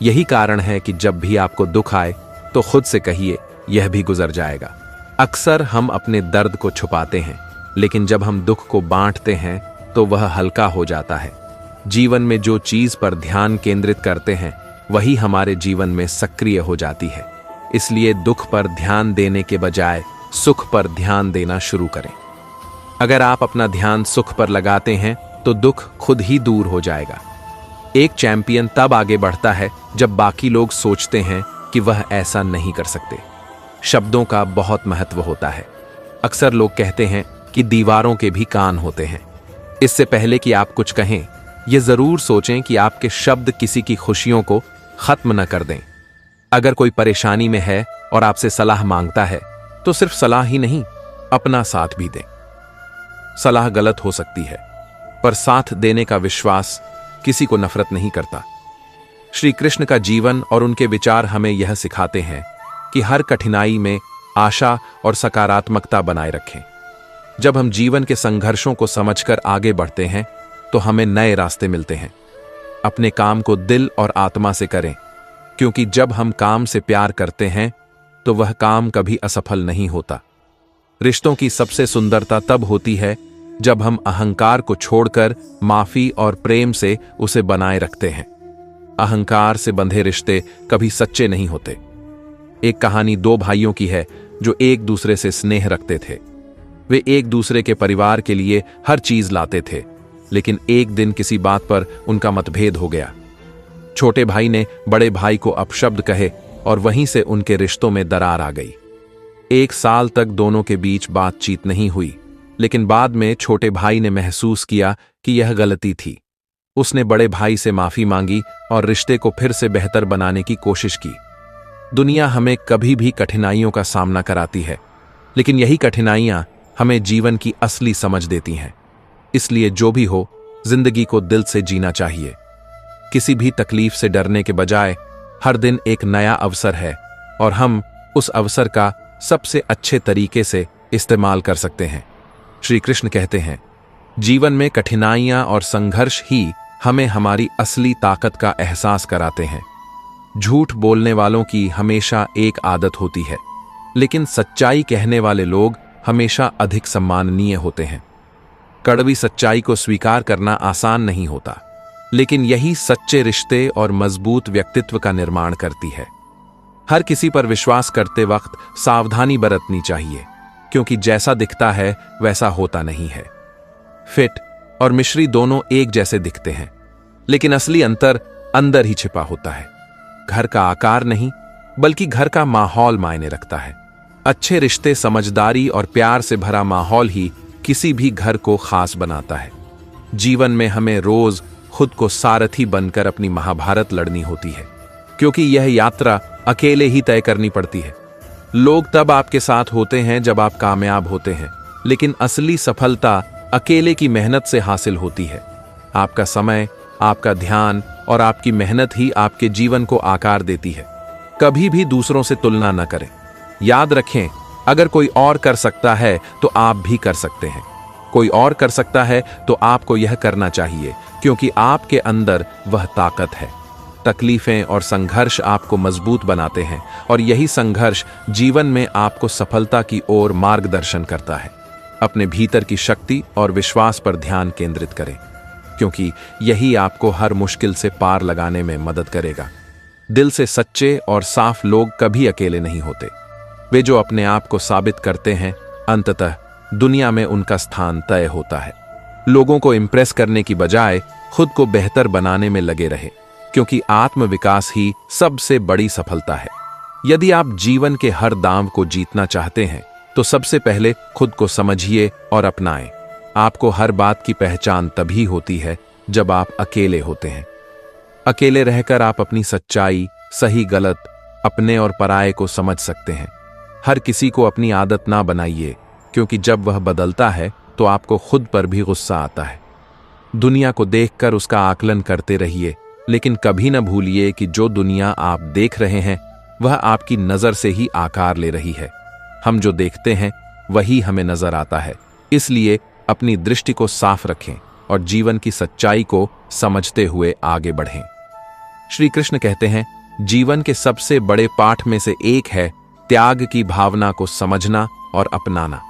[SPEAKER 1] यही कारण है कि जब भी आपको दुख आए तो खुद से कहिए, यह भी गुजर जाएगा। अक्सर हम अपने दर्द को छुपाते हैं, लेकिन जब हम दुख को बांटते हैं तो वह हल्का हो जाता है। जीवन में जो चीज पर ध्यान केंद्रित करते हैं वही हमारे जीवन में सक्रिय हो जाती है। इसलिए दुख पर ध्यान देने के बजाय सुख पर ध्यान देना शुरू करें। अगर आप अपना ध्यान सुख पर लगाते हैं तो दुख खुद ही दूर हो जाएगा। एक चैंपियन तब आगे बढ़ता है जब बाकी लोग सोचते हैं कि वह ऐसा नहीं कर सकते। शब्दों का बहुत महत्व होता है। अक्सर लोग कहते हैं कि दीवारों के भी कान होते हैं। इससे पहले कि आप कुछ कहें, यह जरूर सोचें कि आपके शब्द किसी की खुशियों को खत्म न कर दें। अगर कोई परेशानी में है और आपसे सलाह मांगता है तो सिर्फ सलाह ही नहीं, अपना साथ भी दें। सलाह गलत हो सकती है, पर साथ देने का विश्वास किसी को नफरत नहीं करता। श्री कृष्ण का जीवन और उनके विचार हमें यह सिखाते हैं कि हर कठिनाई में आशा और सकारात्मकता बनाए रखें। जब हम जीवन के संघर्षों को समझकर आगे बढ़ते हैं तो हमें नए रास्ते मिलते हैं। अपने काम को दिल और आत्मा से करें, क्योंकि जब हम काम से प्यार करते हैं तो वह काम कभी असफल नहीं होता। रिश्तों की सबसे सुंदरता तब होती है जब हम अहंकार को छोड़कर माफी और प्रेम से उसे बनाए रखते हैं। अहंकार से बंधे रिश्ते कभी सच्चे नहीं होते। एक कहानी दो भाइयों की है जो एक दूसरे से स्नेह रखते थे। वे एक दूसरे के परिवार के लिए हर चीज लाते थे, लेकिन एक दिन किसी बात पर उनका मतभेद हो गया। छोटे भाई ने बड़े भाई को अपशब्द कहे और वहीं से उनके रिश्तों में दरार आ गई। 1 साल तक दोनों के बीच बातचीत नहीं हुई, लेकिन बाद में छोटे भाई ने महसूस किया कि यह गलती थी। उसने बड़े भाई से माफी मांगी और रिश्ते को फिर से बेहतर बनाने की कोशिश की। दुनिया हमें कभी भी कठिनाइयों का सामना कराती है, लेकिन यही कठिनाइयां हमें जीवन की असली समझ देती हैं। इसलिए जो भी हो, जिंदगी को दिल से जीना चाहिए। किसी भी तकलीफ से डरने के बजाय हर दिन एक नया अवसर है और हम उस अवसर का सबसे अच्छे तरीके से इस्तेमाल कर सकते हैं। श्री कृष्ण कहते हैं, जीवन में कठिनाइयां और संघर्ष ही हमें हमारी असली ताकत का एहसास कराते हैं। झूठ बोलने वालों की हमेशा एक आदत होती है, लेकिन सच्चाई कहने वाले लोग हमेशा अधिक सम्माननीय होते हैं। कड़वी सच्चाई को स्वीकार करना आसान नहीं होता, लेकिन यही सच्चे रिश्ते और मजबूत व्यक्तित्व का निर्माण करती है। हर किसी पर विश्वास करते वक्त सावधानी बरतनी चाहिए, क्योंकि जैसा दिखता है वैसा होता नहीं है। फिट और मिश्री दोनों एक जैसे दिखते हैं, लेकिन असली अंतर अंदर ही छिपा होता है। घर का आकार नहीं, बल्कि घर का माहौल मायने रखता है। अच्छे रिश्ते, समझदारी और प्यार से भरा माहौल ही किसी भी घर को खास बनाता है। जीवन में हमें रोज खुद को सारथी बनकर अपनी महाभारत लड़नी होती है। क्योंकि यह यात्रा अकेले ही तय करनी पड़ती है। लोग तब आपके साथ होते हैं जब आप कामयाब होते हैं, लेकिन असली सफलता अकेले की मेहनत से हासिल होती है। आपका समय, आपका ध्यान और आपकी मेहनत ही आपके जीवन को आकार देती है। कभी भी दूसरों से तुलना न करें। याद रखें, अगर कोई और कर सकता है तो आप भी कर सकते हैं। कोई और कर सकता है तो आपको यह करना चाहिए, क्योंकि आपके अंदर वह ताकत है। तकलीफें और संघर्ष आपको मजबूत बनाते हैं और यही संघर्ष जीवन में आपको सफलता की ओर मार्गदर्शन करता है। अपने भीतर की शक्ति और विश्वास पर ध्यान केंद्रित करें, क्योंकि यही आपको हर मुश्किल से पार लगाने में मदद करेगा। दिल से सच्चे और साफ लोग कभी अकेले नहीं होते। वे जो अपने आप को साबित करते हैं, अंततः दुनिया में उनका स्थान तय होता है। लोगों को इंप्रेस करने की बजाय खुद को बेहतर बनाने में लगे रहे, क्योंकि आत्मविकास ही सबसे बड़ी सफलता है। यदि आप जीवन के हर दांव को जीतना चाहते हैं तो सबसे पहले खुद को समझिए और अपनाएं। आपको हर बात की पहचान तभी होती है जब आप अकेले होते हैं। अकेले रहकर आप अपनी सच्चाई, सही गलत, अपने और पराये को समझ सकते हैं। हर किसी को अपनी आदत ना बनाइए, क्योंकि जब वह बदलता है तो आपको खुद पर भी गुस्सा आता है। दुनिया को देखकर उसका आकलन करते रहिए, लेकिन कभी न भूलिए कि जो दुनिया आप देख रहे हैं वह आपकी नजर से ही आकार ले रही है। हम जो देखते हैं वही हमें नजर आता है। इसलिए अपनी दृष्टि को साफ रखें और जीवन की सच्चाई को समझते हुए आगे बढ़ें। श्री कृष्ण कहते हैं, जीवन के सबसे बड़े पाठ में से एक है त्याग की भावना को समझना और अपनाना।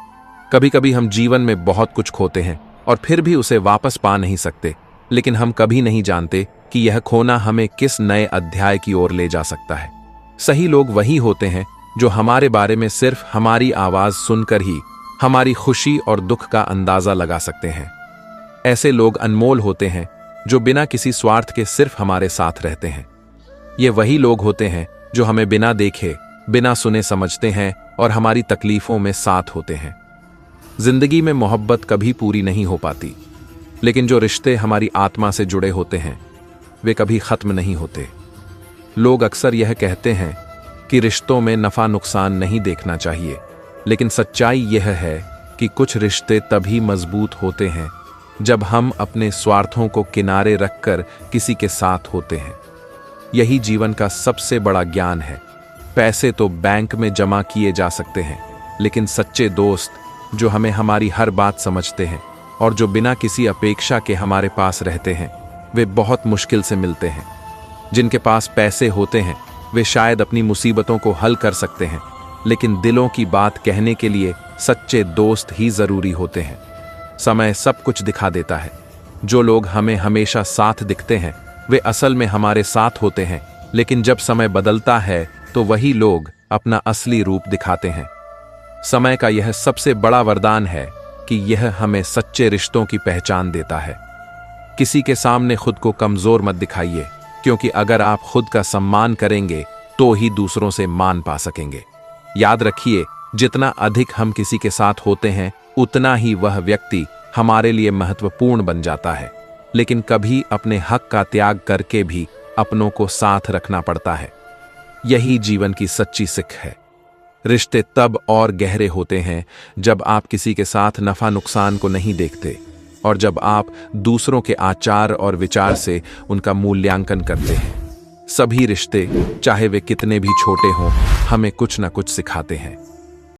[SPEAKER 1] कभी कभी हम जीवन में बहुत कुछ खोते हैं और फिर भी उसे वापस पा नहीं सकते, लेकिन हम कभी नहीं जानते कि यह खोना हमें किस नए अध्याय की ओर ले जा सकता है। सही लोग वही होते हैं जो हमारे बारे में सिर्फ हमारी आवाज सुनकर ही हमारी खुशी और दुख का अंदाजा लगा सकते हैं। ऐसे लोग अनमोल होते हैं जो बिना किसी स्वार्थ के सिर्फ हमारे साथ रहते हैं। ये वही लोग होते हैं जो हमें बिना देखे, बिना सुने समझते हैं और हमारी तकलीफों में साथ होते हैं। जिंदगी में मोहब्बत कभी पूरी नहीं हो पाती, लेकिन जो रिश्ते हमारी आत्मा से जुड़े होते हैं वे कभी खत्म नहीं होते। लोग अक्सर यह कहते हैं कि रिश्तों में नफा नुकसान नहीं देखना चाहिए, लेकिन सच्चाई यह है कि कुछ रिश्ते तभी मजबूत होते हैं जब हम अपने स्वार्थों को किनारे रखकर किसी के साथ होते हैं। यही जीवन का सबसे बड़ा ज्ञान है। पैसे तो बैंक में जमा किए जा सकते हैं, लेकिन सच्चे दोस्त जो हमें हमारी हर बात समझते हैं और जो बिना किसी अपेक्षा के हमारे पास रहते हैं, वे बहुत मुश्किल से मिलते हैं। जिनके पास पैसे होते हैं वे शायद अपनी मुसीबतों को हल कर सकते हैं, लेकिन दिलों की बात कहने के लिए सच्चे दोस्त ही जरूरी होते हैं। समय सब कुछ दिखा देता है। जो लोग हमें हमेशा साथ दिखते हैं वे असल में हमारे साथ होते हैं, लेकिन जब समय बदलता है तो वही लोग अपना असली रूप दिखाते हैं। समय का यह सबसे बड़ा वरदान है कि यह हमें सच्चे रिश्तों की पहचान देता है। किसी के सामने खुद को कमजोर मत दिखाइए, क्योंकि अगर आप खुद का सम्मान करेंगे तो ही दूसरों से मान पा सकेंगे। याद रखिए, जितना अधिक हम किसी के साथ होते हैं उतना ही वह व्यक्ति हमारे लिए महत्वपूर्ण बन जाता है। लेकिन कभी अपने हक का त्याग करके भी अपनों को साथ रखना पड़ता है। यही जीवन की सच्ची सीख है। रिश्ते तब और गहरे होते हैं जब आप किसी के साथ नफा नुकसान को नहीं देखते और जब आप दूसरों के आचार और विचार से उनका मूल्यांकन करते हैं। सभी रिश्ते, चाहे वे कितने भी छोटे हों, हमें कुछ न कुछ सिखाते हैं।